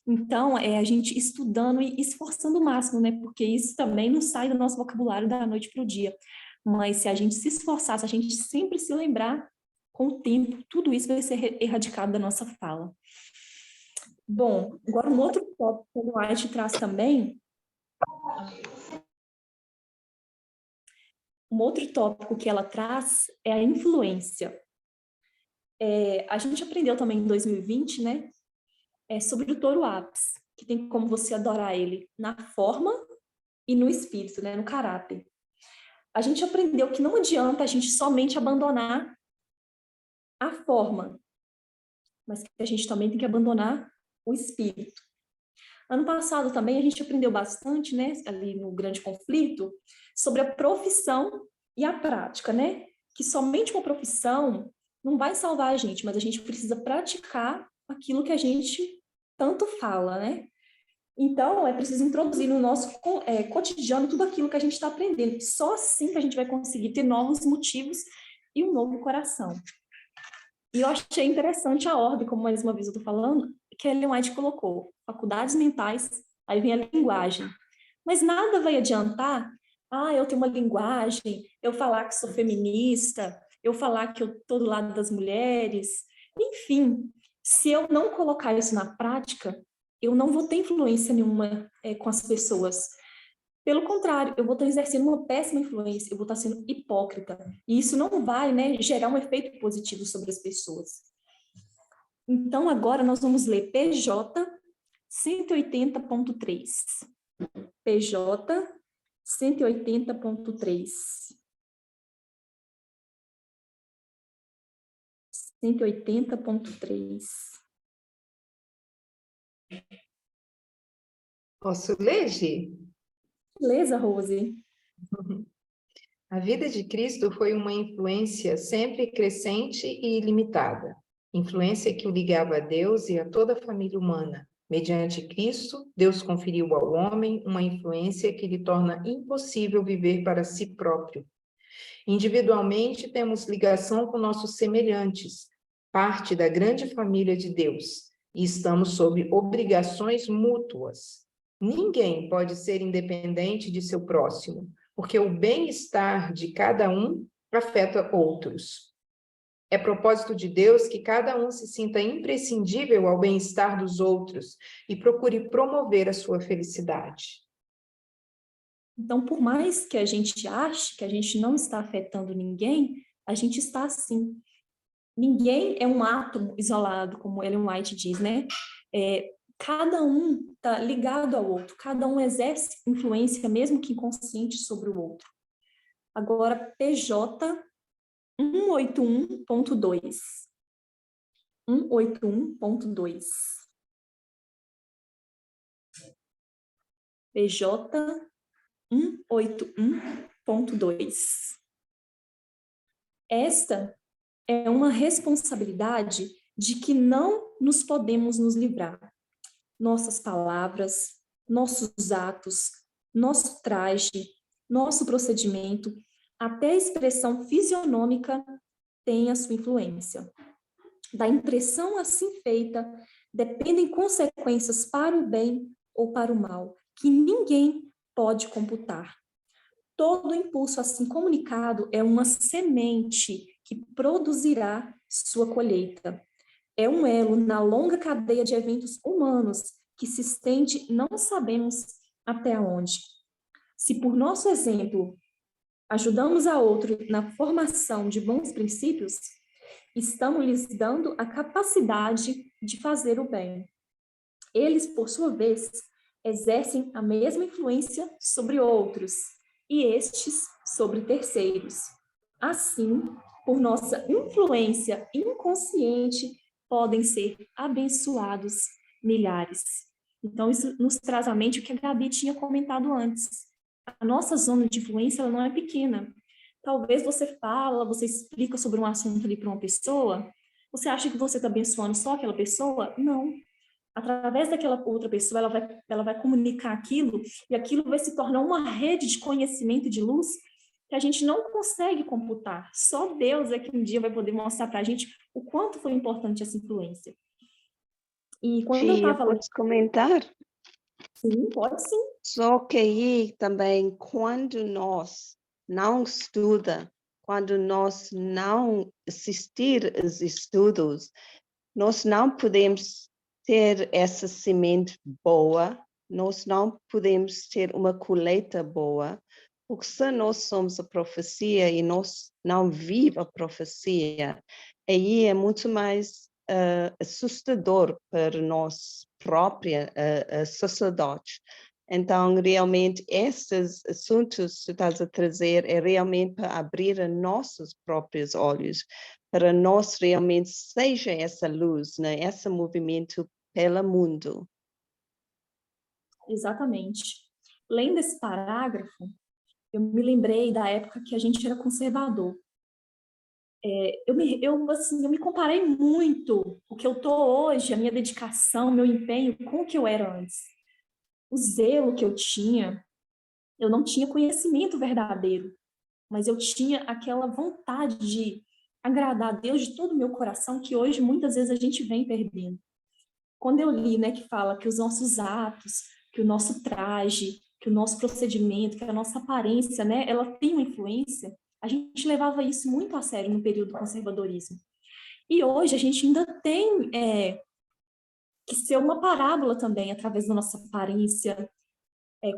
Então, é a gente estudando e esforçando o máximo, né? Porque isso também não sai do nosso vocabulário da noite para o dia. Mas se a gente se esforçar, se a gente sempre se lembrar, com o tempo, tudo isso vai ser erradicado da nossa fala. Bom, agora um outro tópico que o White traz também. Um outro tópico que ela traz é a influência. A gente aprendeu também em 2020, né? Sobre o touro ápis, que tem como você adorar ele na forma e no espírito, né, no caráter. A gente aprendeu que não adianta a gente somente abandonar a forma, mas que a gente também tem que abandonar o espírito. Ano passado também a gente aprendeu bastante, né, ali no grande conflito, sobre a profissão e a prática, né? Que somente uma profissão não vai salvar a gente, mas a gente precisa praticar aquilo que a gente tanto fala, né? Então, é preciso introduzir no nosso cotidiano tudo aquilo que a gente está aprendendo. Só assim que a gente vai conseguir ter novos motivos e um novo coração. E eu achei interessante a ordem, como mais uma vez eu estou falando, que a Ellen White colocou. Faculdades mentais, aí vem a linguagem. Mas nada vai adiantar, eu tenho uma linguagem, eu falar que sou feminista, eu falar que eu estou do lado das mulheres. Enfim, se eu não colocar isso na prática, eu não vou ter influência nenhuma com as pessoas. Pelo contrário, eu vou estar exercendo uma péssima influência, eu vou estar sendo hipócrita. E isso não vai, né, gerar um efeito positivo sobre as pessoas. Então, agora nós vamos ler PJ 180.3. PJ 180.3. 180.3. Posso ler, Gi? Beleza, Rose. A vida de Cristo foi uma influência sempre crescente e ilimitada. Influência que o ligava a Deus e a toda a família humana. Mediante Cristo, Deus conferiu ao homem uma influência que lhe torna impossível viver para si próprio. Individualmente, temos ligação com nossos semelhantes, parte da grande família de Deus, e estamos sob obrigações mútuas. Ninguém pode ser independente de seu próximo, porque o bem-estar de cada um afeta outros. É propósito de Deus que cada um se sinta imprescindível ao bem-estar dos outros e procure promover a sua felicidade. Então, por mais que a gente ache que a gente não está afetando ninguém, a gente está sim. Ninguém é um átomo isolado, como Ellen White diz, né? Cada um está ligado ao outro, cada um exerce influência, mesmo que inconsciente, sobre o outro. Agora, PJ 181.2. 181.2. PJ 181.2. Esta é uma responsabilidade de que não nos podemos nos livrar. Nossas palavras, nossos atos, nosso traje, nosso procedimento, até a expressão fisionômica tem a sua influência. Da impressão assim feita, dependem consequências para o bem ou para o mal, que ninguém pode computar. Todo impulso assim comunicado é uma semente que produzirá sua colheita. É um elo na longa cadeia de eventos humanos que se estende não sabemos até onde. Se por nosso exemplo ajudamos a outro na formação de bons princípios, estamos lhes dando a capacidade de fazer o bem. Eles, por sua vez, exercem a mesma influência sobre outros, e estes sobre terceiros. Assim, por nossa influência inconsciente, podem ser abençoados milhares. Então, isso nos traz à mente o que a Gabi tinha comentado antes. A nossa zona de influência ela não é pequena. Talvez você fala, você explica sobre um assunto ali para uma pessoa, você acha que você está abençoando só aquela pessoa? Não. Através daquela outra pessoa, ela vai comunicar aquilo, e aquilo vai se tornar uma rede de conhecimento e de luz que a gente não consegue computar. Só Deus é que um dia vai poder mostrar para a gente o quanto foi importante essa influência. E quando eu estava... Posso comentar? Sim, pode sim. Só que aí também, quando nós não estuda, quando nós não assistir aos estudos, nós não podemos ter essa semente boa, nós não podemos ter uma colheita boa, porque se nós somos a profecia e nós não vivemos a profecia, aí é muito mais assustador para nós próprios, sacerdotes. Então, realmente, esses assuntos que tu estás a trazer é realmente para abrir os nossos próprios olhos, para nós realmente seja essa luz, né? Esse movimento pelo mundo. Exatamente. Lendo esse parágrafo, eu me lembrei da época que a gente era conservador. Eu me comparei muito o que eu estou hoje, a minha dedicação, meu empenho, com o que eu era antes. O zelo que eu não tinha conhecimento verdadeiro, mas eu tinha aquela vontade de agradar a Deus de todo o meu coração, que hoje muitas vezes a gente vem perdendo. Quando eu li, né, que fala que os nossos atos, que o nosso traje, que o nosso procedimento, que a nossa aparência, né, ela tem uma influência, a gente levava isso muito a sério no período do conservadorismo. E hoje a gente ainda tem que ser uma parábola também, através da nossa aparência,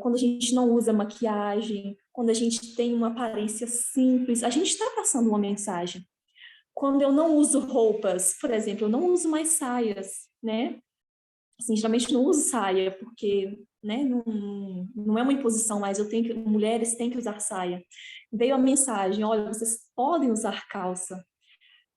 quando a gente não usa maquiagem, quando a gente tem uma aparência simples, a gente está passando uma mensagem. Quando eu não uso roupas, por exemplo, eu não uso mais saias, né? Assim, geralmente não uso saia, porque né, não é uma imposição mais, mulheres têm que usar saia. Veio a mensagem, olha, vocês podem usar calça,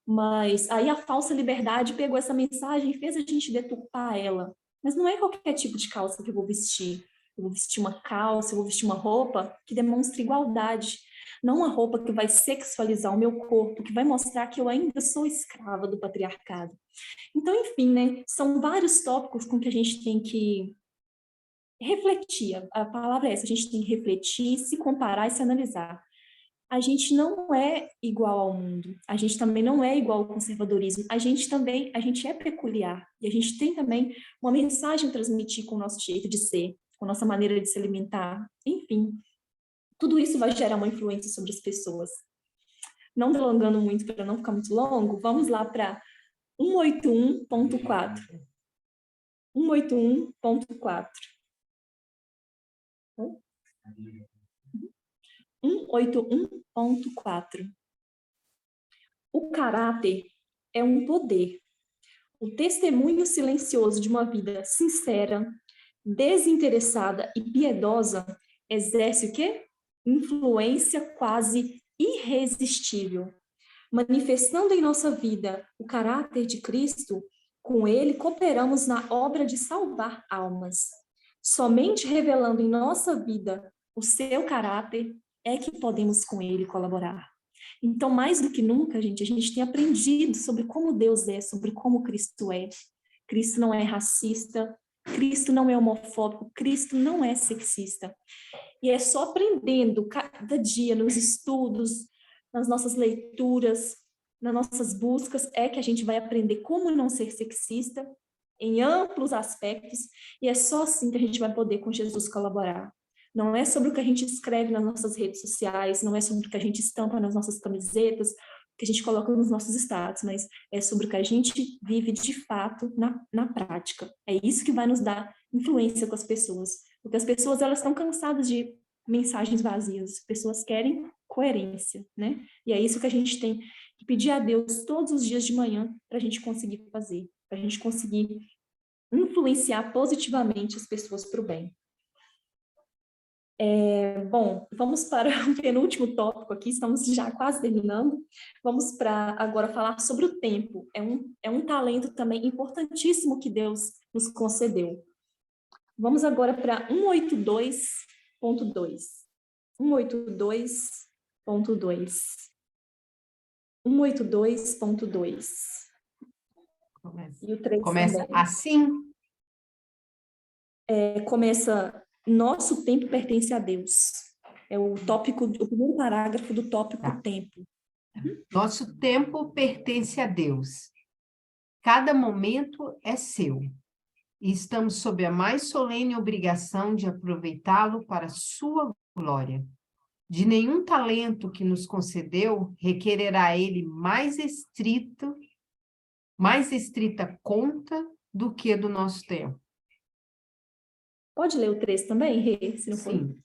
mas aí a falsa liberdade pegou essa mensagem e fez a gente deturpar ela. Mas não é qualquer tipo de calça que eu vou vestir. Eu vou vestir uma calça, eu vou vestir uma roupa que demonstre igualdade. Não uma roupa que vai sexualizar o meu corpo, que vai mostrar que eu ainda sou escrava do patriarcado. Então, enfim, né, são vários tópicos com que a gente tem que refletir. A palavra é essa, a gente tem que refletir, se comparar e se analisar. A gente não é igual ao mundo, a gente também não é igual ao conservadorismo, a gente é peculiar, e a gente tem também uma mensagem a transmitir com o nosso jeito de ser, com a nossa maneira de se alimentar, enfim. Tudo isso vai gerar uma influência sobre as pessoas. Não delongando muito para não ficar muito longo, vamos lá para 181.4. 181.4. 181.4. O caráter é um poder. O testemunho silencioso de uma vida sincera, desinteressada e piedosa exerce o quê? Influência quase irresistível. Manifestando em nossa vida o caráter de Cristo, com ele cooperamos na obra de salvar almas. Somente revelando em nossa vida o seu caráter é que podemos com ele colaborar. Então, mais do que nunca, gente, a gente tem aprendido sobre como Deus é, sobre como Cristo é. Cristo não é racista, Cristo não é homofóbico, Cristo não é sexista. E é só aprendendo cada dia nos estudos, nas nossas leituras, nas nossas buscas, é que a gente vai aprender como não ser sexista em amplos aspectos, e é só assim que a gente vai poder com Jesus colaborar. Não é sobre o que a gente escreve nas nossas redes sociais, não é sobre o que a gente estampa nas nossas camisetas, que a gente coloca nos nossos status, mas é sobre o que a gente vive de fato na prática. É isso que vai nos dar influência com as pessoas, porque as pessoas elas estão cansadas de mensagens vazias, as pessoas querem coerência, né? E é isso que a gente tem que pedir a Deus todos os dias de manhã para a gente conseguir fazer, para a gente conseguir influenciar positivamente as pessoas para o bem. Bom, vamos para o penúltimo tópico aqui, estamos já quase terminando. Vamos para agora falar sobre o tempo. É um talento também importantíssimo que Deus nos concedeu. Vamos agora para 182.2. 182.2. 182.2. E o 3 começa também. assim? Começa, nosso tempo pertence a Deus. É o tópico, o primeiro parágrafo do tópico tempo. Nosso tempo pertence a Deus. Cada momento é seu. E estamos sob a mais solene obrigação de aproveitá-lo para a sua glória. De nenhum talento que nos concedeu requererá ele mais estrita conta do que do nosso tempo. Pode ler o 3 também, Rê? Se não for... Sim.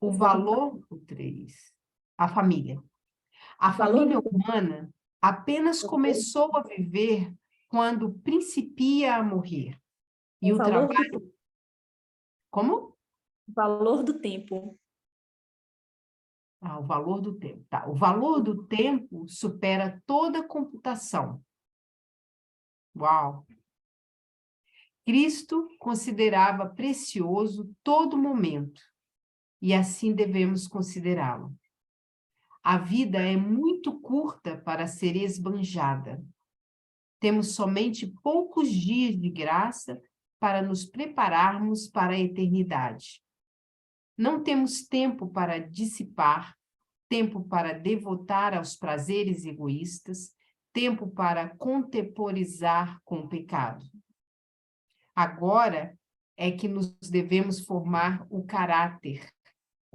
O valor, o 3, a família. A família humana apenas começou a viver quando principia a morrer. E o trabalho... Como? O valor do tempo. O valor do tempo. Tá. O valor do tempo supera toda computação. Uau! Cristo considerava precioso todo momento, e assim devemos considerá-lo. A vida é muito curta para ser esbanjada. Temos somente poucos dias de graça para nos prepararmos para a eternidade. Não temos tempo para dissipar, tempo para devotar aos prazeres egoístas, tempo para contemporizar com o pecado. Agora é que nos devemos formar o caráter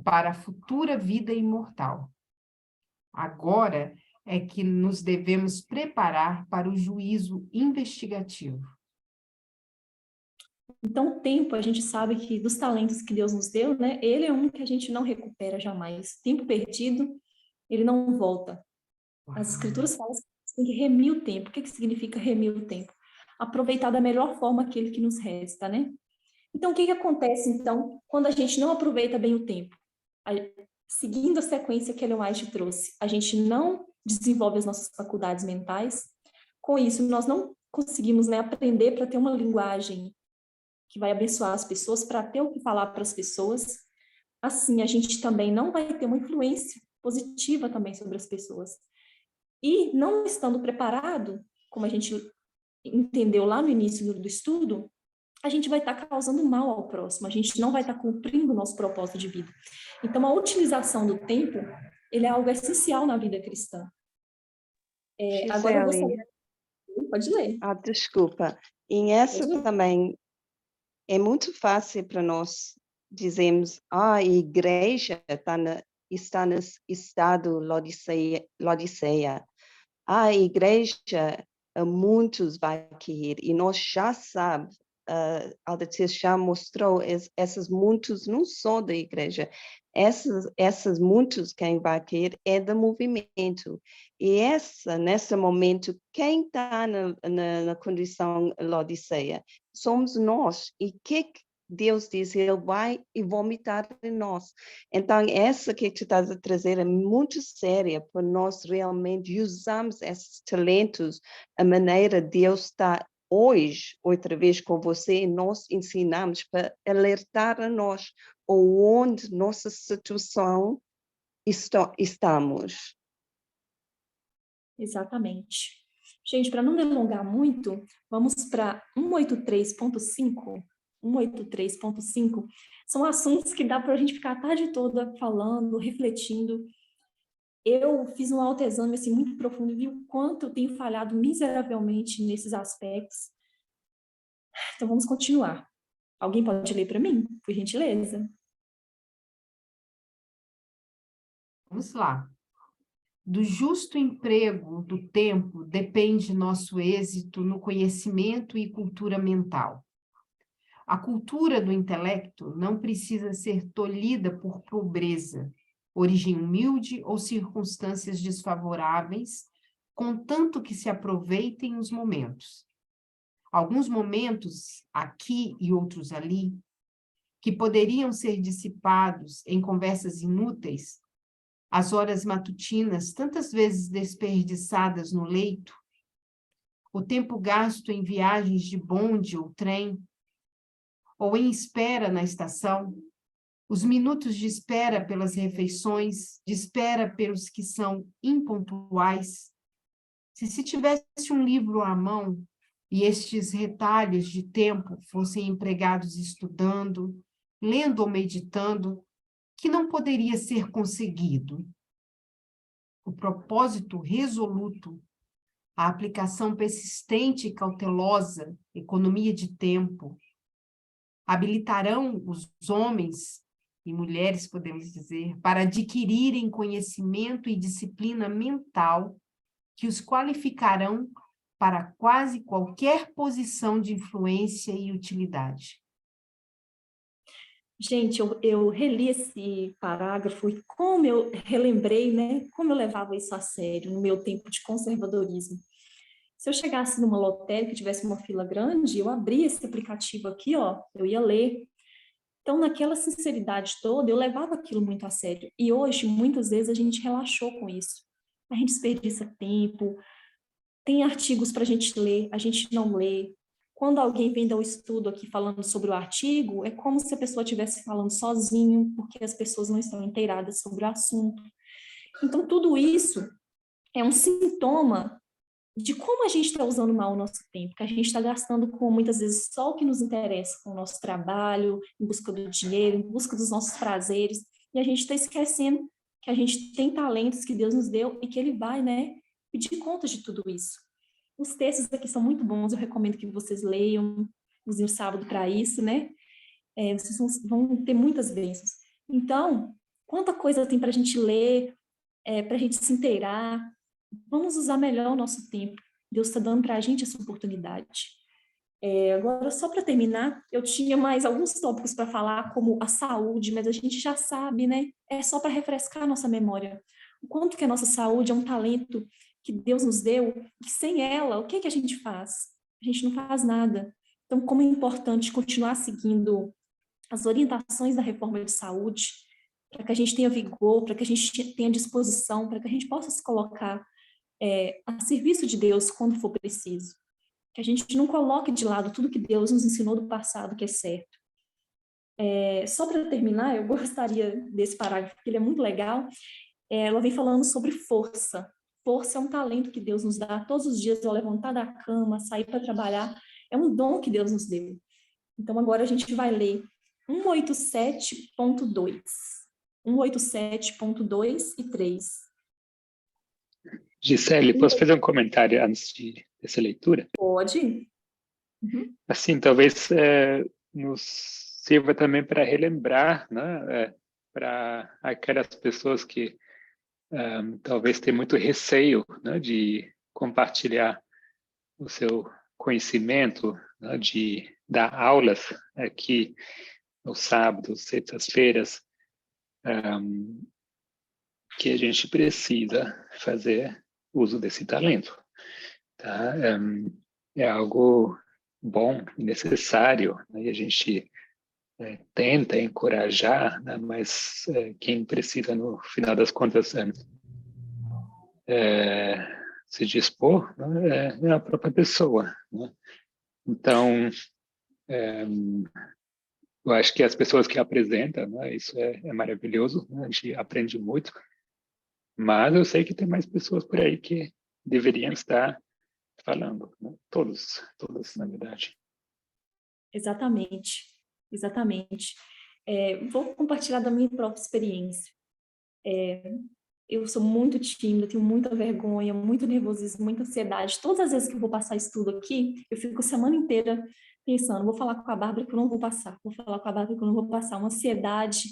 para a futura vida imortal. Agora é que nos devemos preparar para o juízo investigativo. Então, o tempo, a gente sabe que dos talentos que Deus nos deu, né, ele é um que a gente não recupera jamais. Tempo perdido, ele não volta. As escrituras falam que você tem que remir o tempo. O que significa remir o tempo? Aproveitar da melhor forma aquele que nos resta, né? Então, o que acontece, então, quando a gente não aproveita bem o tempo? Seguindo a sequência que Ellen White trouxe, a gente não desenvolve as nossas faculdades mentais. Com isso, nós não conseguimos, né, aprender para ter uma linguagem que vai abençoar as pessoas, para ter o que falar para as pessoas. Assim, a gente também não vai ter uma influência positiva também sobre as pessoas. E não estando preparado, como a gente entendeu lá no início do estudo, a gente vai estar causando mal ao próximo, a gente não vai estar cumprindo o nosso propósito de vida. Então, a utilização do tempo, ele é algo essencial na vida cristã. Agora eu gostaria... Pode ler. Desculpa. Em essa também, é muito fácil para nós dizermos, a igreja está no estado Laodiceia. A igreja, muitos vai cair, e nós já sabemos, Aldates já mostrou, esses muitos não são da igreja, essas muitos quem vai cair é do movimento. E nesse momento, quem está na condição Laodiceia? Somos nós. E que Deus diz, ele vai vomitar em nós. Então, essa que tu estás a trazer é muito séria para nós realmente usarmos esses talentos, a maneira Deus está hoje, outra vez com você, nós ensinamos para alertar a nós onde nossa situação estamos. Exatamente. Gente, para não delongar muito, vamos para 183.5. 183.5 são assuntos que dá para a gente ficar a tarde toda falando, refletindo. Eu fiz um autoexame assim, muito profundo e vi o quanto eu tenho falhado miseravelmente nesses aspectos. Então, vamos continuar. Alguém pode ler para mim, por gentileza? Vamos lá. Do justo emprego do tempo depende nosso êxito no conhecimento e cultura mental. A cultura do intelecto não precisa ser tolhida por pobreza, origem humilde ou circunstâncias desfavoráveis, contanto que se aproveitem os momentos. Alguns momentos, aqui e outros ali, que poderiam ser dissipados em conversas inúteis, as horas matutinas tantas vezes desperdiçadas no leito, o tempo gasto em viagens de bonde ou trem, ou em espera na estação, os minutos de espera pelas refeições, de espera pelos que são impontuais. Se tivesse um livro à mão e estes retalhos de tempo fossem empregados estudando, lendo ou meditando, que não poderia ser conseguido? O propósito resoluto, a aplicação persistente e cautelosa, economia de tempo, habilitarão os homens e mulheres, podemos dizer, para adquirirem conhecimento e disciplina mental que os qualificarão para quase qualquer posição de influência e utilidade. Gente, eu reli esse parágrafo e como eu relembrei, né, como eu levava isso a sério no meu tempo de conservadorismo. Se eu chegasse numa lotérica e tivesse uma fila grande, eu abria esse aplicativo aqui, ó, eu ia ler. Então, naquela sinceridade toda, eu levava aquilo muito a sério. E hoje, muitas vezes, a gente relaxou com isso. A gente desperdiça tempo, tem artigos para a gente ler, a gente não lê. Quando alguém vem dar o estudo aqui falando sobre o artigo, é como se a pessoa estivesse falando sozinho, porque as pessoas não estão inteiradas sobre o assunto. Então, tudo isso é um sintoma de como a gente está usando mal o nosso tempo, que a gente está gastando com, muitas vezes, só o que nos interessa, com o nosso trabalho, em busca do dinheiro, em busca dos nossos prazeres, e a gente está esquecendo que a gente tem talentos que Deus nos deu e que Ele vai, né, pedir contas de tudo isso. Os textos aqui são muito bons, eu recomendo que vocês leiam, usem o sábado para isso, né? Vocês vão ter muitas bênçãos. Então, quanta coisa tem para a gente ler, para a gente se inteirar. Vamos usar melhor o nosso tempo. Deus está dando para a gente essa oportunidade. Agora, só para terminar, eu tinha mais alguns tópicos para falar, como a saúde, mas a gente já sabe, né? É só para refrescar a nossa memória. O quanto que a nossa saúde é um talento que Deus nos deu, que sem ela, o que a gente faz? A gente não faz nada. Então, como é importante continuar seguindo as orientações da reforma de saúde, para que a gente tenha vigor, para que a gente tenha disposição, para que a gente possa se colocar a serviço de Deus quando for preciso. Que a gente não coloque de lado tudo que Deus nos ensinou do passado, que é certo. Só para terminar, eu gostaria desse parágrafo, porque ele é muito legal. Ela vem falando sobre força. Força é um talento que Deus nos dá todos os dias, ao levantar da cama, sair para trabalhar. É um dom que Deus nos deu. Então, agora a gente vai ler 187.2. 187.2 e 3. Gisele, posso fazer um comentário antes dessa leitura? Pode. Uhum. Assim, talvez nos sirva também para relembrar, né, para aquelas pessoas que talvez tenham muito receio, né, de compartilhar o seu conhecimento, né, de dar aulas aqui no sábado, sextas-feiras, que a gente precisa fazer uso desse talento. Tá? É algo bom e necessário, né? E a gente tenta encorajar, né? Mas quem precisa, no final das contas, se dispor, né? É a própria pessoa. Né? Então, eu acho que as pessoas que apresentam, né? Isso é maravilhoso, né? A gente aprende muito, mas eu sei que tem mais pessoas por aí que deveriam estar falando, né? Todos, na verdade. Exatamente. Vou compartilhar da minha própria experiência. Eu sou muito tímida, tenho muita vergonha, muito nervosismo, muita ansiedade. Todas as vezes que eu vou passar estudo aqui, eu fico a semana inteira pensando, vou falar com a Bárbara que eu não vou passar, vou falar com a Bárbara que eu não vou passar. Uma ansiedade,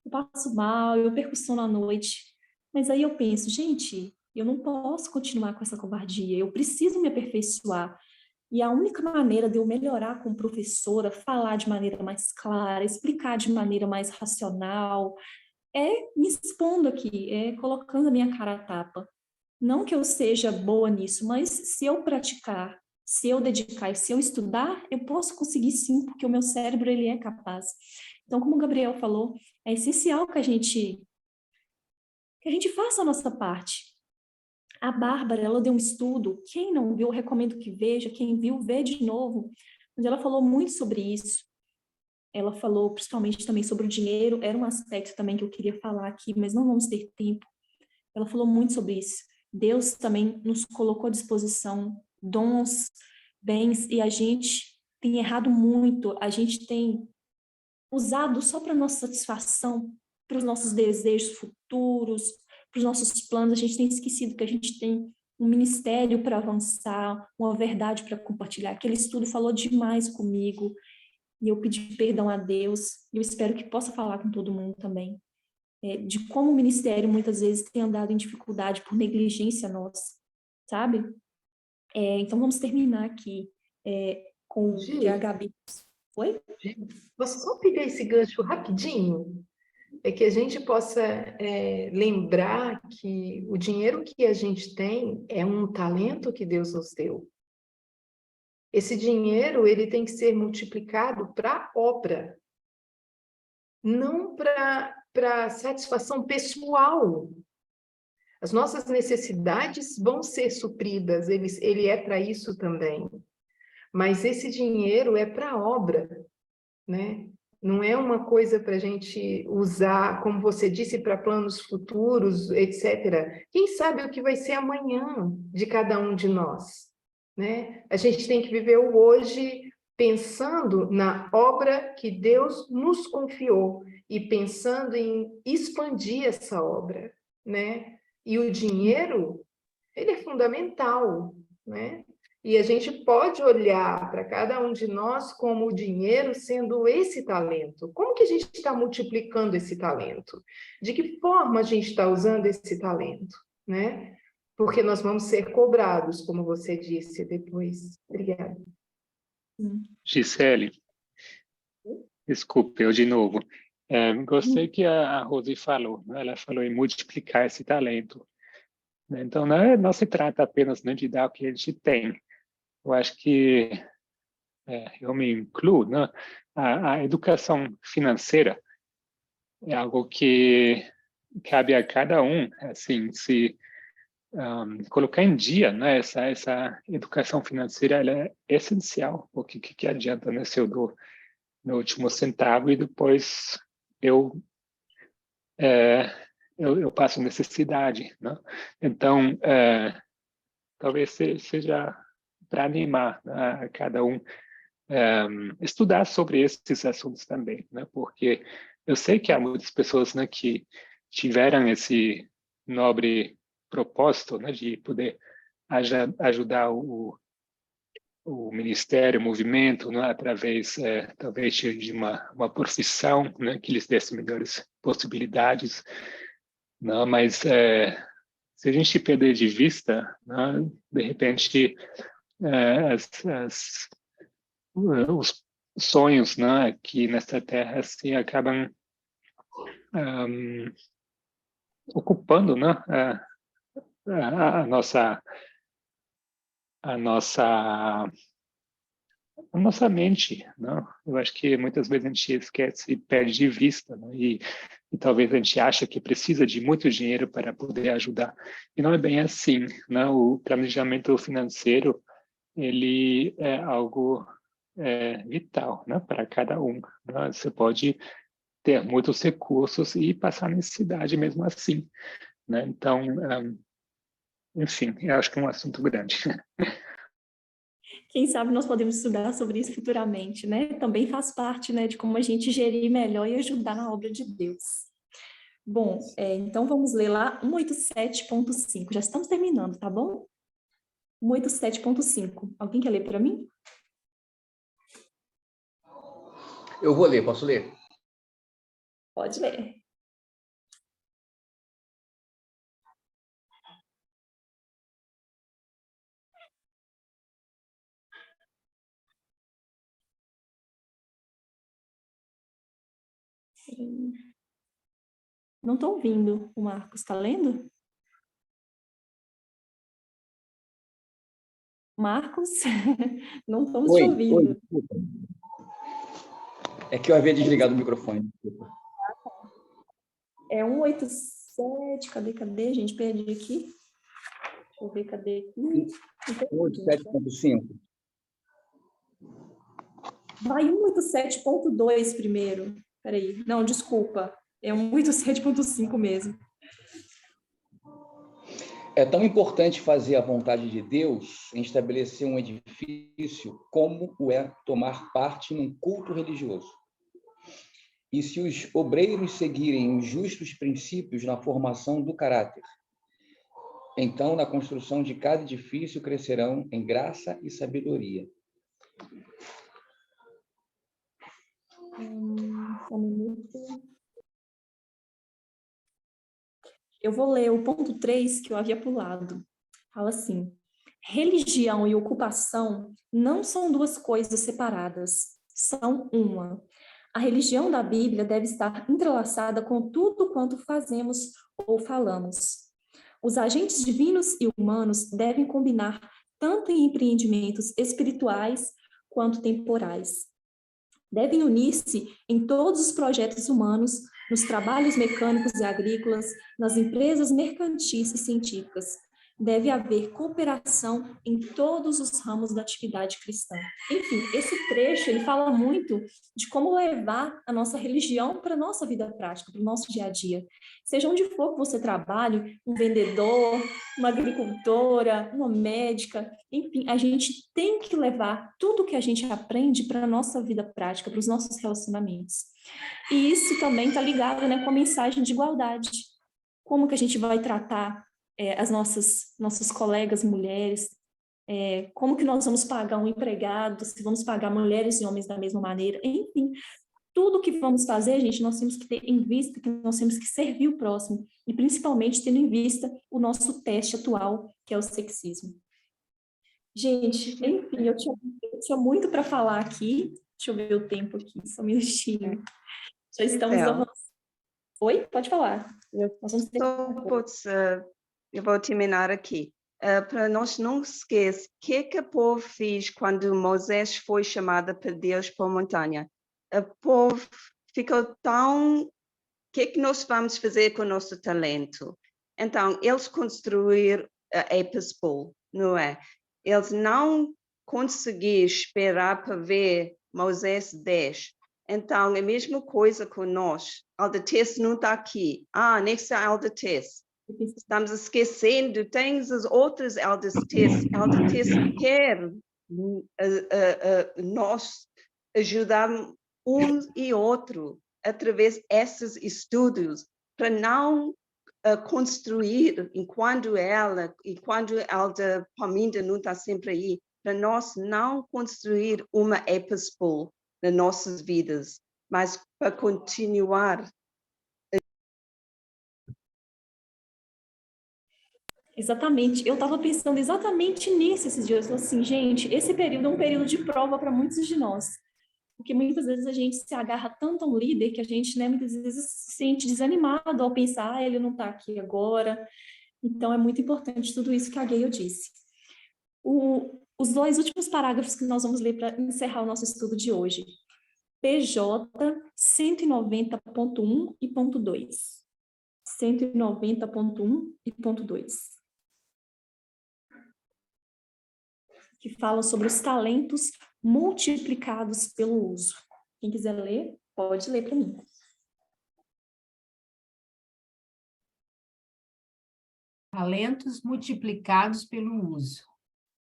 eu passo mal, eu perco sono à noite. Mas aí eu penso, gente, eu não posso continuar com essa covardia, eu preciso me aperfeiçoar. E a única maneira de eu melhorar como professora, falar de maneira mais clara, explicar de maneira mais racional, é me expondo aqui, é colocando a minha cara a tapa. Não que eu seja boa nisso, mas se eu praticar, se eu dedicar e se eu estudar, eu posso conseguir sim, porque o meu cérebro ele é capaz. Então, como o Gabriel falou, é essencial que a gente faça a nossa parte. A Bárbara, ela deu um estudo, quem não viu, eu recomendo que veja, quem viu, vê de novo, onde ela falou muito sobre isso. Ela falou principalmente também sobre o dinheiro, era um aspecto também que eu queria falar aqui, mas não vamos ter tempo. Ela falou muito sobre isso. Deus também nos colocou à disposição dons, bens, e a gente tem errado muito, a gente tem usado só para nossa satisfação, para os nossos desejos futuros, para os nossos planos, a gente tem esquecido que a gente tem um ministério para avançar, uma verdade para compartilhar. Aquele estudo falou demais comigo, e eu pedi perdão a Deus, e eu espero que possa falar com todo mundo também, de como o ministério muitas vezes tem andado em dificuldade por negligência nossa, sabe? Então vamos terminar aqui com o que a Gabi... Oi? Posso só pegar esse gancho rapidinho? É que a gente possa lembrar que o dinheiro que a gente tem é um talento que Deus nos deu. Esse dinheiro ele tem que ser multiplicado para obra, não para satisfação pessoal. As nossas necessidades vão ser supridas, ele é para isso também. Mas esse dinheiro é para obra, né? Não é uma coisa para a gente usar, como você disse, para planos futuros, etc. Quem sabe o que vai ser amanhã de cada um de nós, né? A gente tem que viver o hoje pensando na obra que Deus nos confiou e pensando em expandir essa obra, né? E o dinheiro, ele é fundamental, né? E a gente pode olhar para cada um de nós como o dinheiro sendo esse talento. Como que a gente está multiplicando esse talento? De que forma a gente está usando esse talento, né? Porque nós vamos ser cobrados, como você disse depois. Obrigada. Gisele, desculpe, eu de novo. Gostei que a Rose falou, né? Ela falou em multiplicar esse talento. Então, não se trata apenas de dar o que a gente tem. Eu acho que eu me incluo, né? A educação financeira é algo que cabe a cada um, assim, se colocar em dia, né? Essa educação financeira, ela é essencial, porque que adianta, né? Se eu dou no último centavo e depois eu passo necessidade, né? Então, talvez seja para animar, né, a cada um estudar sobre esses assuntos também, né? Porque eu sei que há muitas pessoas, né, que tiveram esse nobre propósito, né, de poder ajudar o ministério, o movimento, né, através talvez de uma profissão, né, que lhes desse melhores possibilidades, né? Mas se a gente perder de vista, né, de repente os sonhos, né, aqui nesta terra assim, acabam ocupando, né, a nossa mente, né? Eu acho que muitas vezes a gente esquece e perde de vista, né? E talvez a gente acha que precisa de muito dinheiro para poder ajudar. E não é bem assim, né? O planejamento financeiro, ele é algo vital, né? Para cada um, né? Você pode ter muitos recursos e passar necessidade mesmo assim, né? Então, enfim, eu acho que é um assunto grande. Quem sabe nós podemos estudar sobre isso futuramente, né? Também faz parte, né, de como a gente gerir melhor e ajudar na obra de Deus. Bom, então vamos ler lá 187.5. Já estamos terminando, tá bom? 187.5. Alguém quer ler para mim? Eu vou ler, posso ler? Pode ler. Não estou ouvindo. O Marcos está lendo? Marcos, não estamos te ouvindo. Desculpa. É que eu havia desligado o microfone. Desculpa. É 187, cadê, gente? Perdi aqui. Deixa eu ver, cadê aqui? 187.5. Vai 187.2 primeiro. Peraí, não, desculpa. É 187.5 mesmo. É tão importante fazer a vontade de Deus em estabelecer um edifício como o é tomar parte num culto religioso. E se os obreiros seguirem os justos princípios na formação do caráter, então na construção de cada edifício crescerão em graça e sabedoria. Um minuto. Eu vou ler o ponto 3 que eu havia pulado. Fala assim: religião e ocupação não são duas coisas separadas, são uma. A religião da Bíblia deve estar entrelaçada com tudo quanto fazemos ou falamos. Os agentes divinos e humanos devem combinar tanto em empreendimentos espirituais quanto temporais. Devem unir-se em todos os projetos humanos, nos trabalhos mecânicos e agrícolas, nas empresas mercantis e científicas. Deve haver cooperação em todos os ramos da atividade cristã. Enfim, esse trecho, ele fala muito de como levar a nossa religião para a nossa vida prática, para o nosso dia a dia. Seja onde for que você trabalhe, um vendedor, uma agricultora, uma médica, enfim, a gente tem que levar tudo que a gente aprende para a nossa vida prática, para os nossos relacionamentos. E isso também está ligado, né, com a mensagem de igualdade. Como que a gente vai tratar as nossas colegas mulheres, como que nós vamos pagar um empregado, se vamos pagar mulheres e homens da mesma maneira, enfim, tudo que vamos fazer, gente, nós temos que ter em vista que nós temos que servir o próximo, e principalmente tendo em vista o nosso teste atual, que é o sexismo. Gente, enfim, eu tinha muito para falar aqui, deixa eu ver o tempo aqui, só um minutinho. Já estamos avançando. Oi, pode falar. Nós vamos ter... Eu vou terminar aqui. Para nós não esquecer o que o povo fez quando Moisés foi chamado por Deus para a montanha. O povo ficou tão... O que nós vamos fazer com o nosso talento? Então, eles construíram a Episcopal, não é? Eles não conseguiram esperar para ver Moisés 10. Então, é a mesma coisa com nós. Aldates não está aqui. Next Aldates. Estamos esquecendo, tem as outras Aldates. Aldates quer nós ajudar um e outro através desses estudos, para não construir, enquanto Alda Palminda não está sempre aí, para nós não construir uma Episcopal nas nossas vidas, mas para continuar. Exatamente, eu estava pensando exatamente nisso esses dias, assim, gente, esse período é um período de prova para muitos de nós, porque muitas vezes a gente se agarra tanto a um líder que a gente, né, muitas vezes se sente desanimado ao pensar, ele não está aqui agora, então é muito importante tudo isso que a Gayle disse. Os dois últimos parágrafos que nós vamos ler para encerrar o nosso estudo de hoje, PJ 190.1 e ponto 2. 190.1 e ponto 2. Que falam sobre os talentos multiplicados pelo uso. Quem quiser ler, pode ler para mim. Talentos multiplicados pelo uso.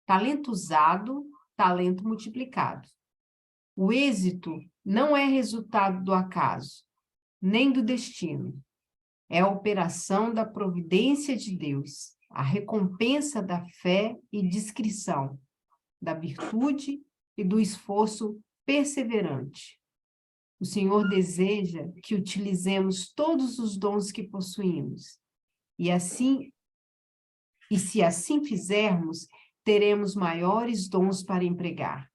Talento usado, talento multiplicado. O êxito não é resultado do acaso, nem do destino. É a operação da providência de Deus, a recompensa da fé e discrição, da virtude e do esforço perseverante. O Senhor deseja que utilizemos todos os dons que possuímos, e se assim fizermos, teremos maiores dons para empregar.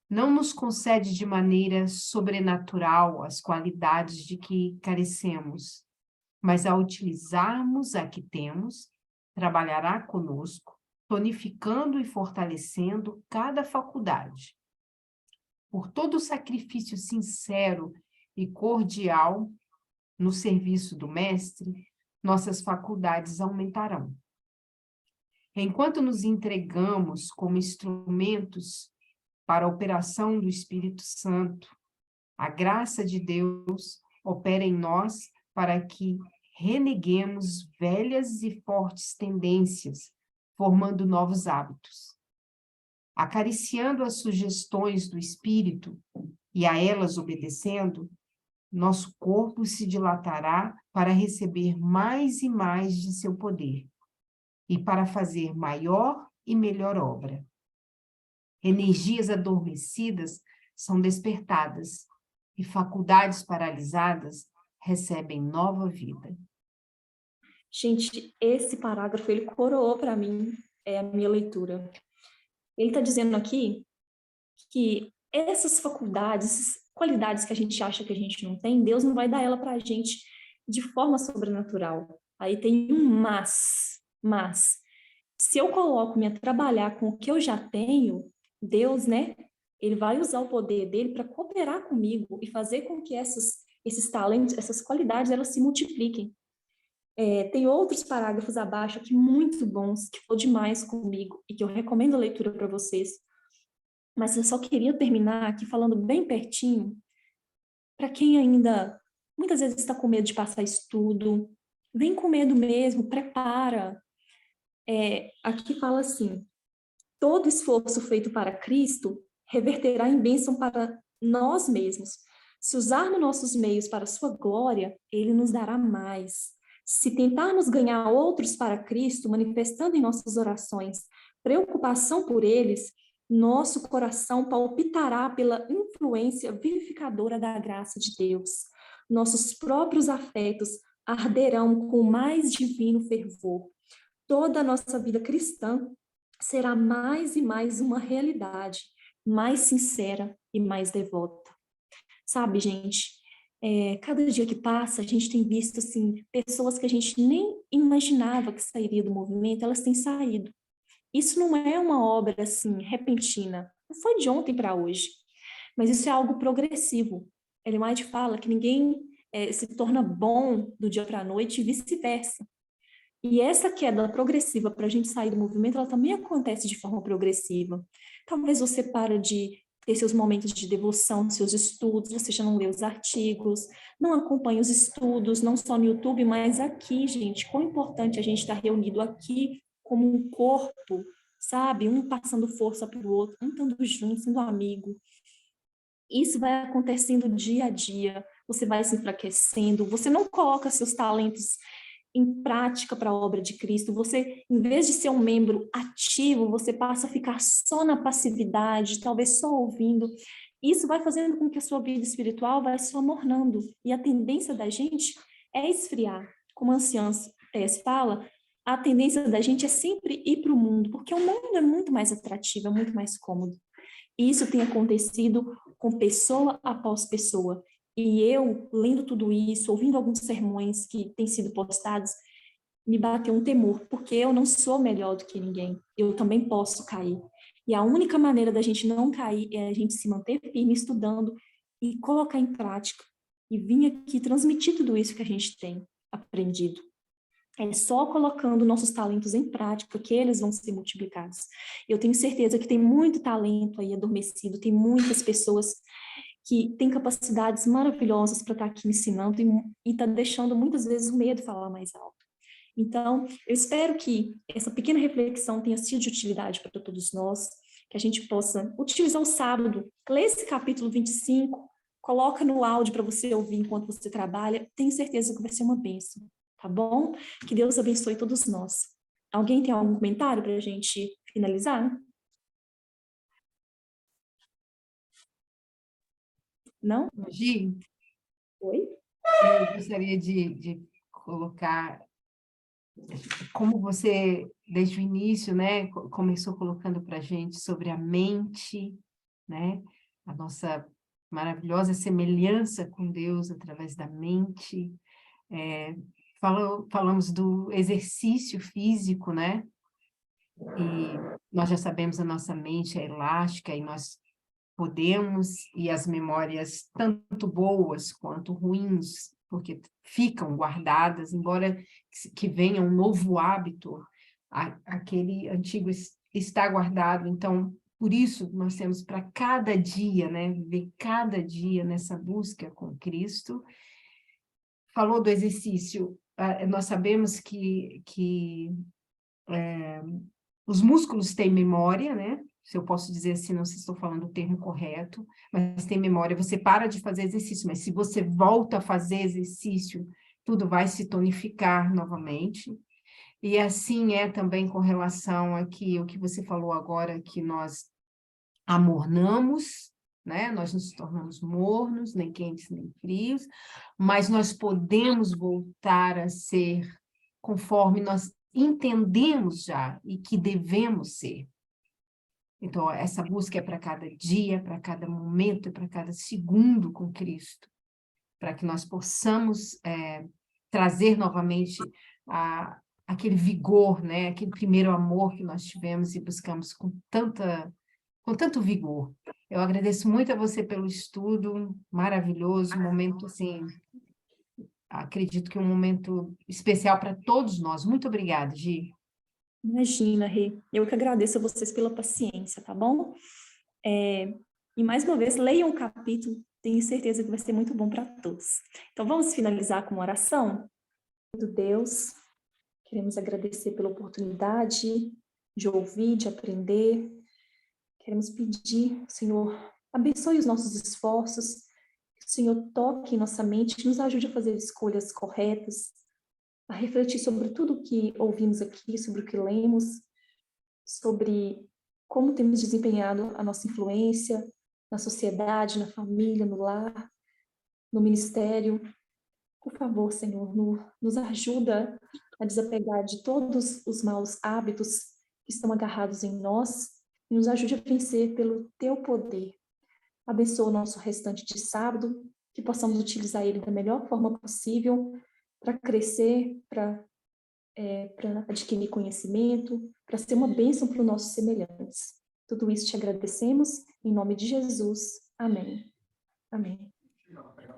não nos concede de maneira sobrenatural as qualidades de que carecemos, mas ao utilizarmos a que temos, trabalhará conosco, tonificando e fortalecendo cada faculdade. Por todo sacrifício sincero e cordial no serviço do Mestre, nossas faculdades aumentarão. Enquanto nos entregamos como instrumentos para a operação do Espírito Santo, a graça de Deus opera em nós para que reneguemos velhas e fortes tendências, formando novos hábitos. Acariciando as sugestões do Espírito e a elas obedecendo, nosso corpo se dilatará para receber mais e mais de seu poder e para fazer maior e melhor obra. Energias adormecidas são despertadas e faculdades paralisadas recebem nova vida. Gente, esse parágrafo, ele coroou para mim a minha leitura. Ele está dizendo aqui que essas faculdades, essas qualidades que a gente acha que a gente não tem, Deus não vai dar ela para a gente de forma sobrenatural. Aí tem um mas. Se eu coloco-me a trabalhar com o que eu já tenho, Deus, né, ele vai usar o poder dele para cooperar comigo e fazer com que esses talentos, essas qualidades, elas se multipliquem. Tem outros parágrafos abaixo aqui muito bons, que foi demais comigo e que eu recomendo a leitura para vocês. Mas eu só queria terminar aqui falando bem pertinho, para quem ainda muitas vezes está com medo de passar estudo, vem com medo mesmo, prepara. Aqui fala assim: todo esforço feito para Cristo reverterá em bênção para nós mesmos. Se usarmos nossos meios para a sua glória, ele nos dará mais. Se tentarmos ganhar outros para Cristo, manifestando em nossas orações preocupação por eles, nosso coração palpitará pela influência vivificadora da graça de Deus. Nossos próprios afetos arderão com mais divino fervor. Toda a nossa vida cristã será mais e mais uma realidade, mais sincera e mais devota. Sabe, gente, cada dia que passa, a gente tem visto, assim, pessoas que a gente nem imaginava que sairia do movimento, elas têm saído. Isso não é uma obra, assim, repentina, não foi de ontem para hoje, mas isso é algo progressivo. Ellen White fala que ninguém se torna bom do dia para a noite e vice-versa. E essa queda progressiva para a gente sair do movimento, ela também acontece de forma progressiva. Talvez você pare de ter seus momentos de devoção, seus estudos, você já não lê os artigos, não acompanha os estudos, não só no YouTube, mas aqui, gente. Quão importante a gente estar reunido aqui como um corpo, sabe? Um passando força para o outro, um estando junto, sendo amigo. Isso vai acontecendo dia a dia, você vai se enfraquecendo, você não coloca seus talentos em prática para a obra de Cristo. Você, em vez de ser um membro ativo, você passa a ficar só na passividade, talvez só ouvindo. Isso vai fazendo com que a sua vida espiritual vai se amornando. E a tendência da gente é esfriar. Como a anciã Tess fala, a tendência da gente é sempre ir para o mundo, porque o mundo é muito mais atrativo, é muito mais cômodo. E isso tem acontecido com pessoa após pessoa. E eu, lendo tudo isso, ouvindo alguns sermões que têm sido postados, me bateu um temor, porque eu não sou melhor do que ninguém. Eu também posso cair. E a única maneira da gente não cair é a gente se manter firme, estudando e colocar em prática. E vir aqui transmitir tudo isso que a gente tem aprendido. É só colocando nossos talentos em prática que eles vão ser multiplicados. Eu tenho certeza que tem muito talento aí adormecido, tem muitas pessoas que têm capacidades maravilhosas para estar aqui ensinando e está deixando muitas vezes o medo falar mais alto. Então, eu espero que essa pequena reflexão tenha sido de utilidade para todos nós, que a gente possa utilizar o sábado, ler esse capítulo 25, coloca no áudio para você ouvir enquanto você trabalha, tenho certeza que vai ser uma bênção, tá bom? Que Deus abençoe todos nós. Alguém tem algum comentário para a gente finalizar? Não? Gi? Oi? Eu gostaria de colocar, como você, desde o início, né, começou colocando para a gente sobre a mente, né? a nossa maravilhosa semelhança com Deus através da mente. Falamos do exercício físico, né? E nós já sabemos, a nossa mente é elástica e nós podemos, e as memórias tanto boas quanto ruins, porque ficam guardadas, embora que venha um novo hábito, aquele antigo está guardado. Então, por isso, nós temos para cada dia, né, viver cada dia nessa busca com Cristo. Falou do exercício, nós sabemos que os músculos têm memória, né? Se eu posso dizer assim, não sei se estou falando o termo correto, mas tem memória. Você para de fazer exercício, mas se você volta a fazer exercício, tudo vai se tonificar novamente. E assim é também com relação aqui, o que você falou agora, que nós amornamos, né? Nós nos tornamos mornos, nem quentes nem frios, mas nós podemos voltar a ser conforme nós entendemos já e que devemos ser. Então, essa busca é para cada dia, para cada momento, para cada segundo com Cristo, para que nós possamos trazer novamente aquele vigor, né? Aquele primeiro amor que nós tivemos e buscamos com tanto vigor. Eu agradeço muito a você pelo estudo maravilhoso, um momento, assim, acredito que um momento especial para todos nós. Muito obrigada, Gi. Imagina, Rê. Eu que agradeço a vocês pela paciência, tá bom? E mais uma vez, leiam o capítulo, tenho certeza que vai ser muito bom para todos. Então, vamos finalizar com uma oração? Do Deus, queremos agradecer pela oportunidade de ouvir, de aprender. Queremos pedir, Senhor, abençoe os nossos esforços, que o Senhor toque em nossa mente, que nos ajude a fazer escolhas corretas, a refletir sobre tudo o que ouvimos aqui, sobre o que lemos, sobre como temos desempenhado a nossa influência na sociedade, na família, no lar, no ministério. Por favor, Senhor, nos ajuda a desapegar de todos os maus hábitos que estão agarrados em nós e nos ajude a vencer pelo Teu poder. Abençoa o nosso restante de sábado, que possamos utilizar ele da melhor forma possível para crescer, para adquirir conhecimento, para ser uma bênção para os nossos semelhantes. Tudo isso te agradecemos, em nome de Jesus. Amém. Amém.